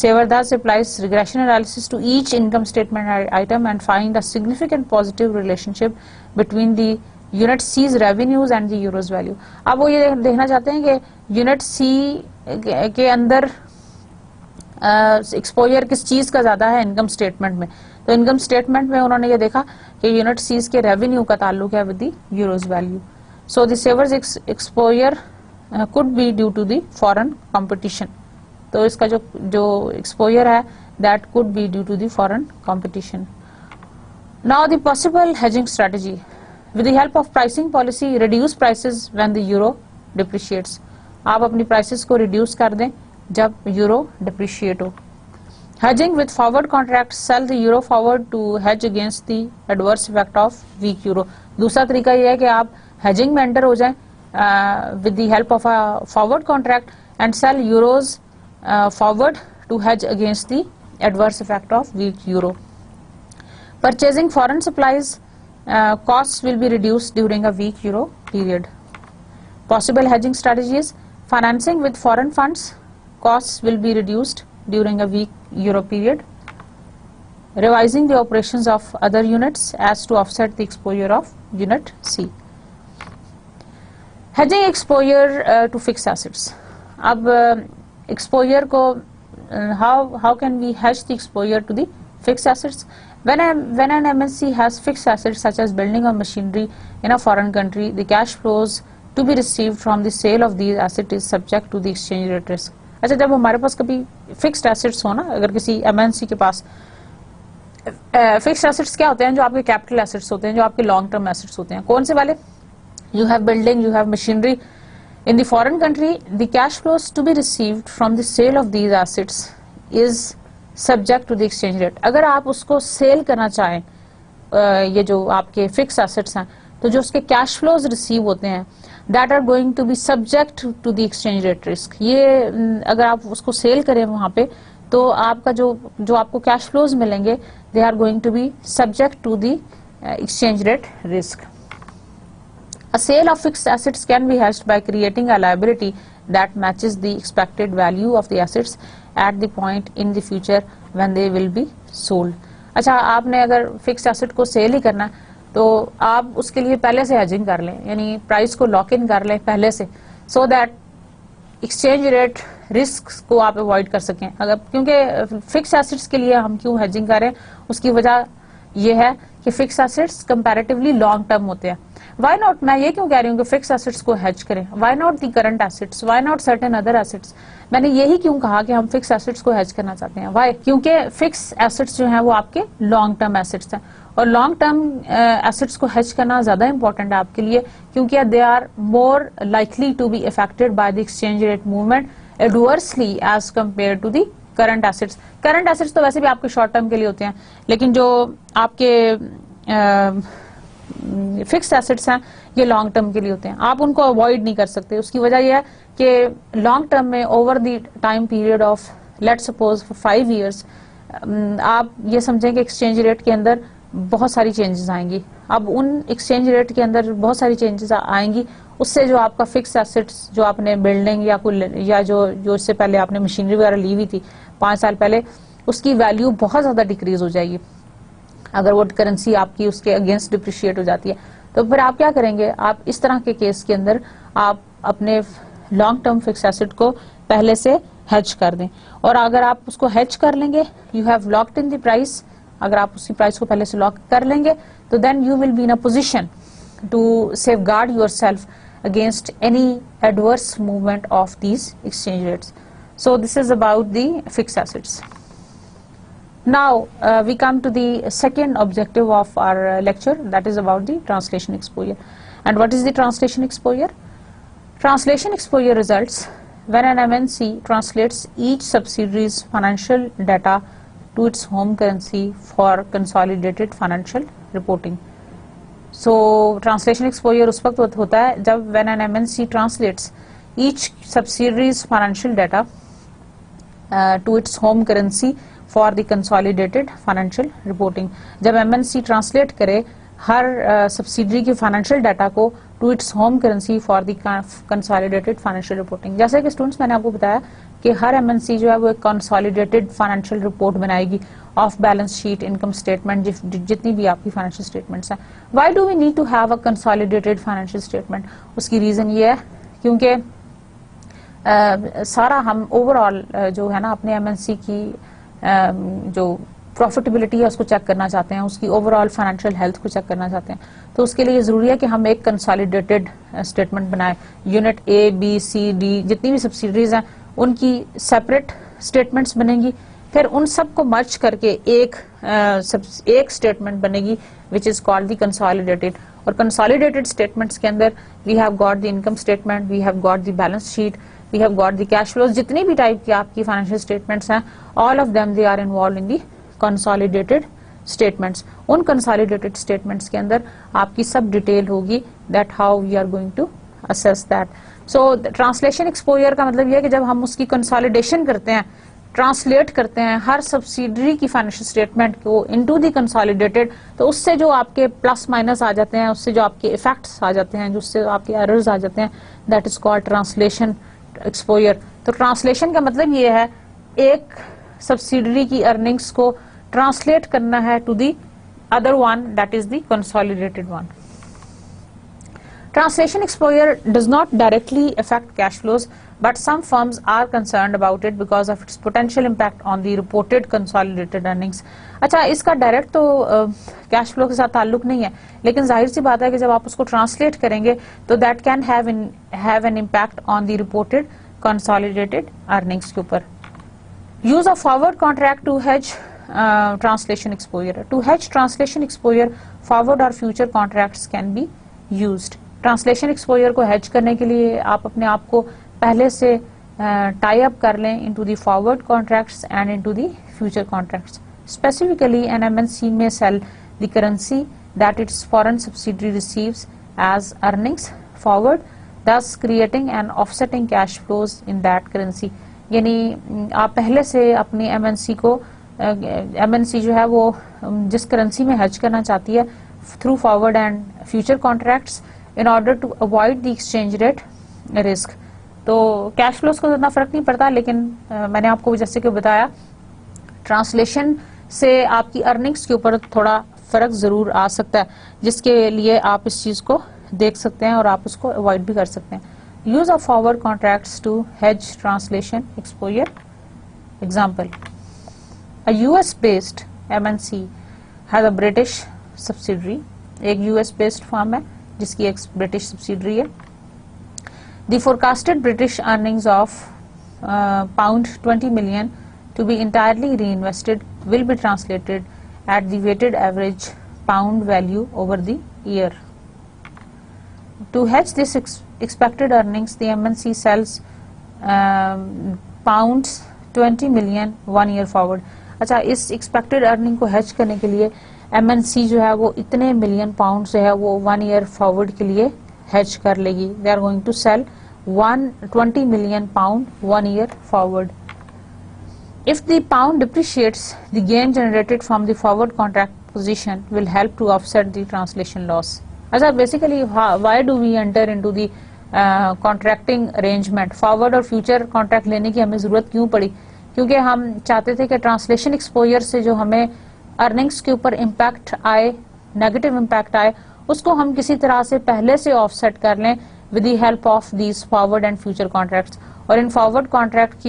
Saver thus applies regression analysis to each income statement item and find a significant positive relationship between the unit C's revenues and the euros value. अब वो ये देखना चाहते हैं कि unit सी के अंदर exposure किस चीज का ज्यादा है इनकम स्टेटमेंट में। तो इनकम स्टेटमेंट में उन्होंने ये देखा कि यूनिट सीज के रेवेन्यू का ताल्लुक है with the euro's value. So the savers exposure could be due to the foreign competition. तो इसका जो एक्सपोजर है that could be due to the foreign competition. Now the possible hedging strategy, with the help of pricing policy reduce prices when the euro depreciates. आप अपनी prices को reduce कर दें जब यूरो डिप्रिशिएट हो। Hedging with forward contracts, sell the euro forward to hedge against the adverse effect of weak euro. दूसरा तरीका ये है कि आप hedging में enter हो जाएं with the help of a forward contract and sell euros forward to hedge against the adverse effect of weak euro. Purchasing foreign supplies, costs will be reduced during a weak euro period. Possible hedging strategies, financing with foreign funds, costs will be reduced during a weak euro period. Revising the operations of other units as to offset the exposure of unit C. Hedging exposure to fixed assets. अब exposure को how can we hedge the exposure to the fixed assets? When an MNC has fixed assets such as building or machinery in a foreign country, the cash flows to be received from the sale of these assets is subject to the exchange rate risk. अच्छा, जब हमारे पास कभी fixed assets हो ना, अगर किसी MNC के पास fixed assets क्या होते हैं, जो आपके कैपिटल एसेट्स होते हैं, जो आपके लॉन्ग टर्म एसेट्स होते हैं, कौन से वाले? You have building, you have machinery in the foreign country, the cash flows to be received from the sale of these assets is subject to the exchange rate. अगर आप उसको cell करना चाहें, ये जो आपके फिक्स एसेट्स हैं, तो जो उसके कैश फ्लोज रिसीव होते हैं that are going to be subject to the exchange rate risk. ये अगर आप उसको सेल करें वहां पे, तो आपका जो आपको कैश फ्लोज मिलेंगे they are going to be subject to the exchange rate risk. A sale of fixed assets can be hedged by creating a liability that matches the expected value of the assets at the point in the future when they will be sold. अच्छा, आपने अगर fixed asset को cell ही करना है तो आप उसके लिए पहले से हेजिंग कर लें, यानी प्राइस को लॉक इन कर लें पहले से, so that exchange rate risk को आप अवॉइड कर सकें। अगर क्योंकि फिक्स एसेट्स के लिए हम क्यों हेजिंग कर रहे हैं, उसकी वजह यह है कि fix assets comparatively long term होते हैं। व्हाई नॉट, मैं ये क्यों कह रही हूँ कि फिक्स एसेट्स को हेज करें, why not the current assets, why not certain other assets. मैंने यही क्यों कहा कि हम फिक्स एसेट्स को हेज करना चाहते हैं, व्हाई? क्योंकि फिक्स एसेट्स जो हैं वो आपके लॉन्ग टर्म एसेट्स हैं, और लॉन्ग टर्म एसेट्स को हेज करना ज्यादा इंपॉर्टेंट है आपके लिए, क्योंकि they are more likely to be affected by the exchange rate movement adversely as compare to the current assets. Current assets तो वैसे भी आपके शॉर्ट टर्म के लिए होते हैं, लेकिन जो आपके फिक्स्ड एसेट्स हैं ये लॉन्ग टर्म के लिए होते हैं, आप उनको अवॉइड नहीं कर सकते। उसकी वजह यह है कि लॉन्ग टर्म में over the time period of let's suppose for 5 years आप ये समझें कि एक्सचेंज रेट के अंदर बहुत सारी चेंजेस आएंगी। अब उन एक्सचेंज रेट के अंदर बहुत सारी चेंजेस आएंगी, उससे जो आपका फिक्स एसेट्स जो आपने बिल्डिंग या जो इससे पहले आपने मशीनरी वगैरह ली हुई थी 5 साल पहले, उसकी वैल्यू बहुत ज्यादा डिक्रीज हो जाएगी अगर वो करेंसी आपकी उसके अगेंस्ट डिप्रिशिएट हो जाती है। तो फिर आप क्या करेंगे, आप इस तरह के केस के अंदर आप अपने लॉन्ग टर्म फिक्स एसेट को पहले से हेज कर दें, और अगर आप उसको हेज कर लेंगे, you have locked in the price, अगर आप उसकी प्राइस को पहले से लॉक कर लेंगे तो then you will be in a position to safeguard yourself against any adverse movement of these exchange rates. So this is about the fixed assets. Now we come to the second objective of our lecture, that is about the translation exposure. And what is the translation exposure? Translation exposure results when an MNC translates each subsidiary's financial data to its home currency for consolidated financial reporting. So translation exposure उस वक्त होता है जब when an MNC translates each subsidiary's financial data to its home currency for the consolidated financial reporting. जब MNC translate करे हर subsidiary की financial data को to its home currency for the consolidated financial reporting. जैसे कि students मैंने आपको बताया कि हर MNC जो है वो एक कंसोलिडेटेड फाइनेंशियल रिपोर्ट बनाएगी, of balance sheet, income statement, जितनी भी आपकी फाइनेंशियल स्टेटमेंट्स हैं। Why do we need to have a consolidated financial statement? उसकी रीजन ये है क्योंकि सारा हम ओवरऑल जो है ना अपने MNC की जो प्रॉफिटेबिलिटी है उसको चेक करना चाहते हैं, उसकी ओवरऑल फाइनेंशियल हेल्थ को चेक करना चाहते हैं, तो उसके लिए जरूरी है कि हम एक कंसोलिडेटेड स्टेटमेंट बनाएं। Unit A, B, C, D जितनी भी सब्सिडरीज हैं उनकी सेपरेट स्टेटमेंट्स बनेंगी, फिर उन सब को मर्ज करके एक स्टेटमेंट बनेगी which is called the consolidated. और कंसोलिडेटेड स्टेटमेंट्स के अंदर we have got the income statement, we have got the balance sheet, we have got the cash flows, जितनी भी टाइप की आपकी फाइनेंशियल स्टेटमेंट्स हैं, all of them they are involved in the consolidated statements. उन consolidated statements के अंदर आपकी सब डिटेल होगी that how we are going to assess that. So translation exposure का मतलब यह है कि जब हम उसकी कंसोलिडेशन करते हैं, ट्रांसलेट करते हैं हर सब्सिडरी की फाइनेंशियल स्टेटमेंट को इनटू दी कंसोलिडेटेड, तो उससे जो आपके प्लस माइनस आ जाते हैं, उससे जो आपके इफेक्ट्स आ जाते हैं, जिससे आपके एरर्स आ जाते हैं, that is called translation exposure. तो ट्रांसलेशन का मतलब ये है एक सब्सिडरी की अर्निंग्स को ट्रांसलेट करना है to the other one, that is the consolidated one. Translation exposure does not directly affect cash flows, but some firms are concerned about it because of its potential impact on the reported consolidated earnings. अच्छा, इसका direct तो cash flow के साथ ताल्लुक नहीं है, लेकिन जाहिर सी बात है कि जब आप उसको ट्रांसलेट करेंगे तो that can have an impact on the reported consolidated earnings के ऊपर। Use of forward contract to hedge translation exposure. To hedge translation exposure forward और future contracts can be used. Translation exposure को hedge करने के लिए आप अपने आप को पहले से टाई अप कर लें into the forward contracts and into the future contracts. Specifically an MNC में sell the currency that its foreign subsidiary receives as earnings forward, thus creating and offsetting cash flows in that currency। यानी आप पहले से अपनी MNC को MNC जो है वो जिस करेंसी में हेज करना चाहती है through forward and future contracts in order to avoid the exchange rate risk। तो कैश फ्लोज को इतना फर्क नहीं पड़ता, लेकिन मैंने आपको जैसे कि बताया ट्रांसलेशन से आपकी अर्निंग्स के ऊपर थोड़ा फर्क जरूर आ सकता है, जिसके लिए आप इस चीज को देख सकते हैं और आप उसको अवॉइड भी कर सकते हैं। Use of forward contracts to hedge translation exposure. Example, a US based MNC has a British subsidiary. एक US बेस्ड फर्म है जिसकी एक ब्रिटिश सब्सिडरी है। The forecasted British earnings of £20 million to be entirely reinvested will be translated at the weighted average pound value over the year. To hedge this expected earnings, the MNC sells £20 million 1 year forward। अच्छा, इस expected earning को hedge करने के लिए MNC जो है वो इतने मिलियन पाउंड जो है वो 1 ईयर फॉरवर्ड के लिए हेज कर लेगी. They are going to sell 120 million pound 1 year forward. If the pound depreciates, the gain generated from the forward contract position will help to offset the translation loss. अच्छा, basically why do we enter into the contracting arrangement? Forward और future contract लेने की हमें जरूरत क्यों पड़ी? क्योंकि हम चाहते थे कि ट्रांसलेशन एक्सपोजर से जो हमें अर्निंग्स के ऊपर इम्पैक्ट आए, नेगेटिव इम्पैक्ट आए, उसको हम किसी तरह से पहले से ऑफसेट कर लें with the help of these forward and future contracts. और इन forward contract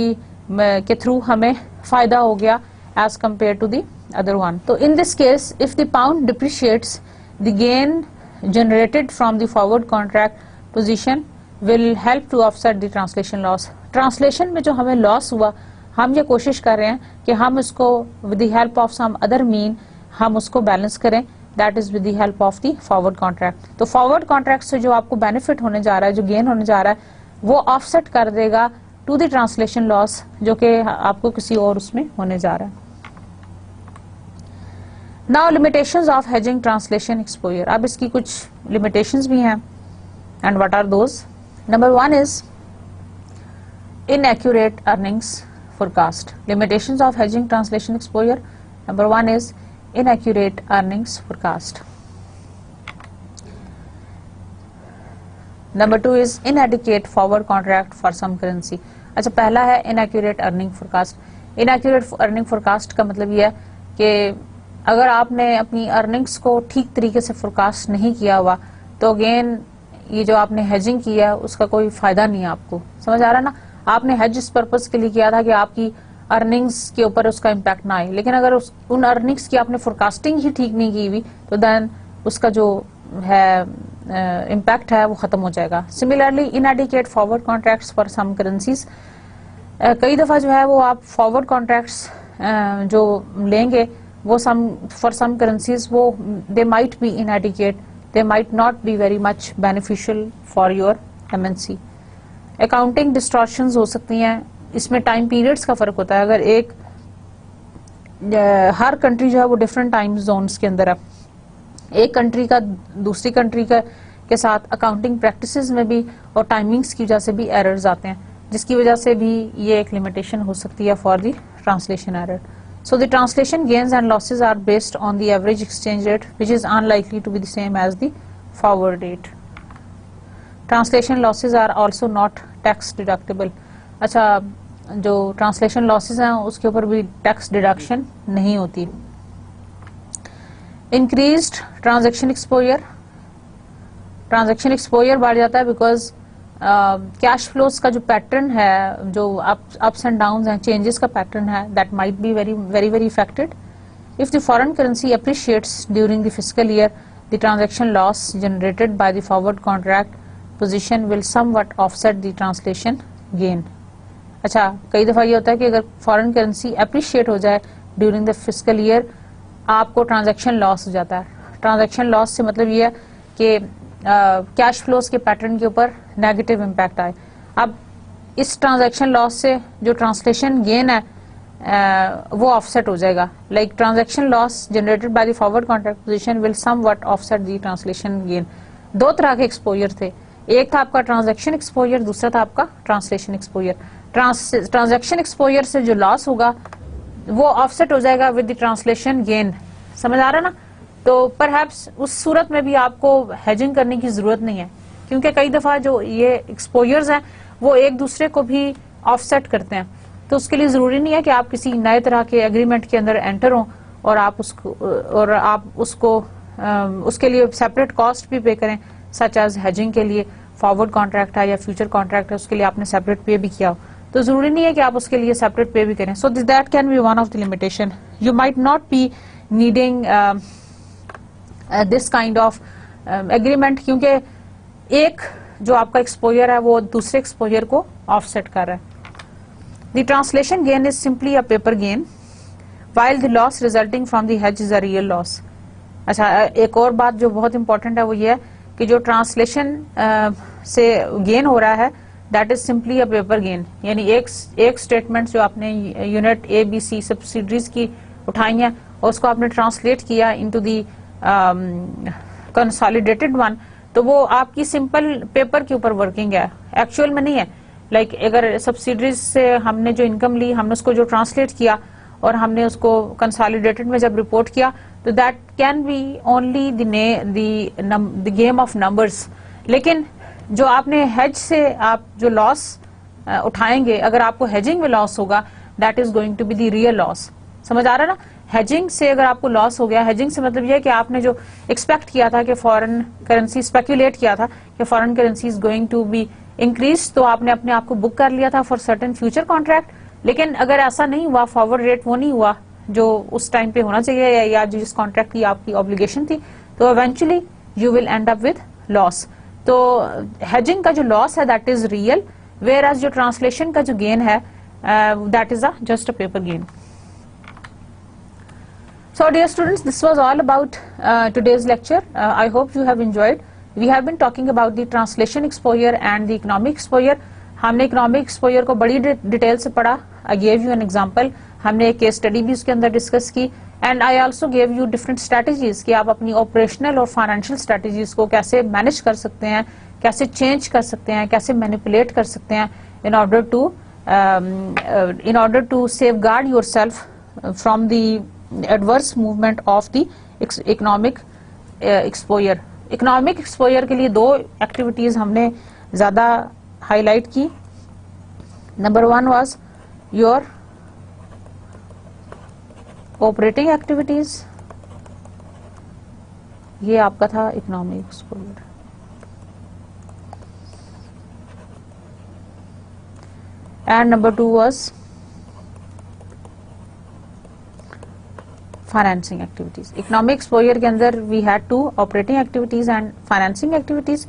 के थ्रू हमें फायदा हो गया as compared to the other one. तो in this case, if the pound depreciates, the gain generated from the forward contract position will help to offset the translation loss. Translation में जो हमें loss हुआ, हम ये कोशिश कर रहे हैं कि हम उसको with the help of some other mean हम उसको बैलेंस करें. That is with the help of the forward contract. तो forward contract से जो आपको benefit होने जा रहा है, जो gain होने जा रहा है, वो offset कर देगा to the translation loss जो कि आपको किसी और उसमें होने जा रहा है. Now limitations of hedging translation exposure. अब इसकी कुछ limitations भी हैं. And what are those? Number 1 is inaccurate earnings forecast. Limitations of hedging translation exposure. Number 1 is inaccurate earnings forecast. Number 2 is inadequate forward contract for some currency. अच्छा, पहला है inaccurate earning forecast. Inaccurate earning forecast का मतलब ये है कि अगर आपने अपनी earnings को ठीक तरीके से forecast नहीं किया हुआ तो अगेन ये जो आपने hedging किया है उसका कोई फायदा नहीं है आपको. समझ आ रहा है ना? आपने hedge इस पर्पज के लिए किया था कि आपकी अर्निंग्स के ऊपर उसका इम्पैक्ट ना आए, लेकिन अगर उन अर्निंग्स की आपने फोरकास्टिंग ही ठीक नहीं की हुई तो देन उसका जो है इम्पैक्ट है वो खत्म हो जाएगा. Similarly inadequate forward contracts for some currencies. कई दफा जो है वो आप फॉरवर्ड कॉन्ट्रैक्ट्स जो लेंगे वो फॉर सम करेंसीज वो they might be इनएडिक्वेट, they might not be very much beneficial for your MNC. Accounting distortions हो सकती हैं. इसमें टाइम पीरियड्स का फर्क होता है. अगर हर कंट्री जो है वो डिफरेंट टाइम जोन्स के अंदर है, एक कंट्री का दूसरी कंट्री के साथ अकाउंटिंग प्रैक्टिसेस में भी और टाइमिंग्स की वजह से भी एरर्स आते हैं, जिसकी वजह से भी ये एक लिमिटेशन हो सकती है for the translation error. So the translation gains and losses are based on the average exchange rate which is unlikely to be the same as the forward rate. Translation losses are also not tax deductible. अच्छा, जो translation losses हैं उसके ऊपर भी tax deduction नहीं होती. Increased transaction exposure. Transaction exposure बढ़ जाता है बिकॉज कैश फ्लोज का जो पैटर्न है, जो अप्स एंड डाउन्स हैं, चेंजेस का पैटर्न है, that might be very very very affected. If the foreign currency appreciates during the fiscal year, the transaction loss generated by the forward contract position will somewhat offset the translation gain. अच्छा, कई दफा ये होता है कि अगर foreign currency appreciate हो जाए ड्यूरिंग द फिस्कल ईयर, आपको ट्रांजैक्शन लॉस हो जाता है. ट्रांजैक्शन लॉस से मतलब ये है कि कैश फ्लोज के पैटर्न के ऊपर नेगेटिव इम्पैक्ट आए. अब इस ट्रांजैक्शन लॉस से जो ट्रांसलेशन गेन है वो ऑफसेट हो जाएगा. Like transaction loss generated by the forward contract position will somewhat offset the translation gain. दो तरह के एक्सपोजर थे. एक था आपका ट्रांजैक्शन एक्सपोजर, दूसरा था आपका ट्रांसलेशन एक्सपोजर. ट्रांजैक्शन एक्सपोजर से जो लॉस होगा वो ऑफसेट हो जाएगा विद द ट्रांसलेशन गेन. समझ आ रहा है ना? तो परहैप्स उस सूरत में भी आपको हेजिंग करने की जरूरत नहीं है, क्योंकि कई दफा जो ये एक्सपोजर्स हैं वो एक दूसरे को भी ऑफसेट करते हैं. तो उसके लिए जरूरी नहीं है कि आप किसी नए तरह के एग्रीमेंट के अंदर एंटर हो और आप उसको उसके लिए सेपरेट कॉस्ट भी पे करें, सच एज हेजिंग के लिए फॉरवर्ड कॉन्ट्रैक्ट है या फ्यूचर कॉन्ट्रैक्ट है, उसके लिए आपने सेपरेट पे भी किया हो. तो जरूरी नहीं है कि आप उसके लिए सेपरेट पे भी करें. So that can be one of the limitation. You might not be needing this kind of agreement, क्योंकि एक जो आपका एक्सपोजर है वो दूसरे एक्सपोजर को ऑफसेट कर रहा है. The translation gain is simply a paper gain while the loss resulting from the hedge is a real loss. अच्छा, एक और बात जो बहुत इंपॉर्टेंट है वो ये है कि जो ट्रांसलेशन से गेन हो रहा है that is simply a paper gain. यानी एक स्टेटमेंट जो आपने unit A, B, C subsidiaries की उठाई है और उसको आपने ट्रांसलेट किया इनटू दी कंसोलिडेटेड वन, तो वो आपकी सिंपल पेपर के ऊपर वर्किंग है, एक्चुअल में नहीं है। लाइक अगर सब्सिडरीज से हमने जो इनकम ली, हमने उसको जो ट्रांसलेट किया और हमने उसको कंसोलिडेटेड में जब रिपोर्ट किया, तो that can B only the game of numbers. लेकिन जो आपने हेज से आप जो लॉस उठाएंगे, अगर आपको हेजिंग में लॉस होगा, that is going to be the real loss. समझ आ रहा है ना? हेजिंग से अगर आपको लॉस हो गया, हेजिंग से मतलब यह है कि आपने जो एक्सपेक्ट किया था कि फॉरेन करेंसी, स्पेक्यूलेट किया था कि foreign currency is going to be increase, तो आपने अपने आप को बुक कर लिया था फॉर सर्टेन फ्यूचर कॉन्ट्रैक्ट। लेकिन अगर ऐसा नहीं हुआ, फॉरवर्ड रेट वो नहीं हुआ जो उस टाइम पे होना चाहिए या जिस कॉन्ट्रैक्ट की आपकी ऑब्लिगेशन थी, तो eventually you will end up with loss. तो हेजिंग का जो लॉस है that is real, whereas जो ट्रांसलेशन का जो गेन है that is just a paper gain. So dear students, this was all about today's lecture. I hope you have enjoyed. We have been talking about the translation exposure and the economic exposure. हमने economic exposure को बड़ी detail से पढ़ा. I gave you an example. हमने एक case study भी उसके अंदर डिस्कस की. And I also gave you different strategies कि आप अपनी ऑपरेशनल और फाइनेंशियल स्ट्रैटेजीज को कैसे मैनेज कर सकते हैं, कैसे चेंज कर सकते हैं, कैसे मैनिपुलेट कर सकते हैं in order to safeguard yourself from the adverse movement of the economic exposure. Economic exposure के लिए दो एक्टिविटीज हमने ज्यादा हाईलाइट की. Number one was your operating activities, ये आपका था economic exposure. And number two was financing activities. Economic exposure के अंदर we had two operating activities and financing activities.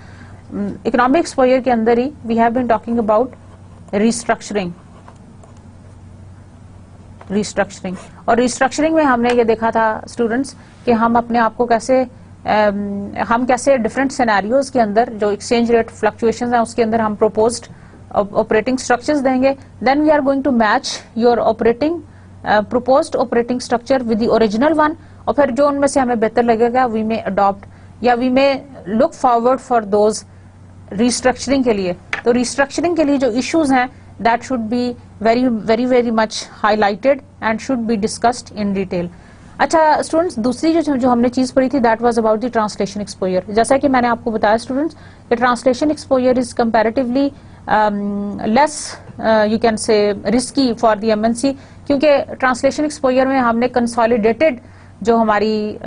Economic exposure के अंदर ही we have been talking about restructuring. और restructuring में हमने ये देखा था स्टूडेंट्स कि हम अपने आप को कैसे हम कैसे डिफरेंट सिनेरियोज के अंदर जो एक्सचेंज रेट फ्लक्चुएशंस हैं उसके अंदर हम प्रोपोज्ड ऑपरेटिंग स्ट्रक्चर्स देंगे. Then we are going to match your operating proposed operating structure with the original one, और फिर जो उनमें से हमें बेहतर लगेगा we may adopt या we may look forward for those restructuring के लिए. तो restructuring के लिए जो issues हैं that should be very much highlighted and should be discussed in detail. अच्छा स्टूडेंट्स, दूसरी जो हमने चीज पढ़ी थी that was about the translation exposure. जैसा कि मैंने आपको बताया स्टूडेंट्स कि translation exposure is comparatively less you can say risky for the MNC, क्योंकि ट्रांसलेशन एक्सपोजर में हमने कंसोलिडेटेड जो हमारी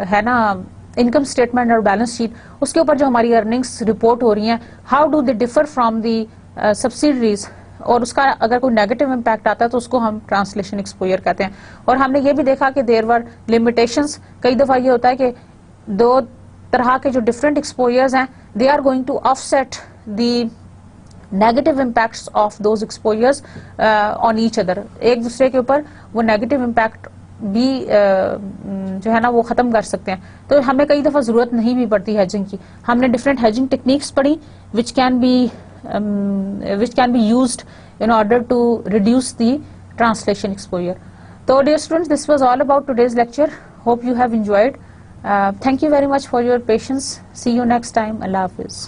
है ना इनकम स्टेटमेंट और बैलेंस शीट, उसके ऊपर जो हमारी अर्निंग्स रिपोर्ट हो रही हैं, how do they differ from the subsidiaries, और उसका अगर कोई नेगेटिव इम्पैक्ट आता है तो उसको हम ट्रांसलेशन एक्सपोजर कहते हैं. और हमने ये भी देखा कि देयर वर लिमिटेशंस. कई दफा ये होता है कि दो तरह के जो डिफरेंट एक्सपोजर्स हैं they are going to offset the negative impacts of those exposures on each other. एक दूसरे के ऊपर वो नेगेटिव इम्पैक्ट भी जो है ना वो खत्म कर सकते हैं. तो हमें कई दफा जरूरत नहीं भी पड़ती हेजिंग की. हमने डिफरेंट हेजिंग टेक्निक्स पढ़ी which can be used in order to reduce the translation exposure. तो dear students, this was all about today's lecture. Hope you have enjoyed. Thank you very much for your patience. See you next time. अल्लाह हाफिज.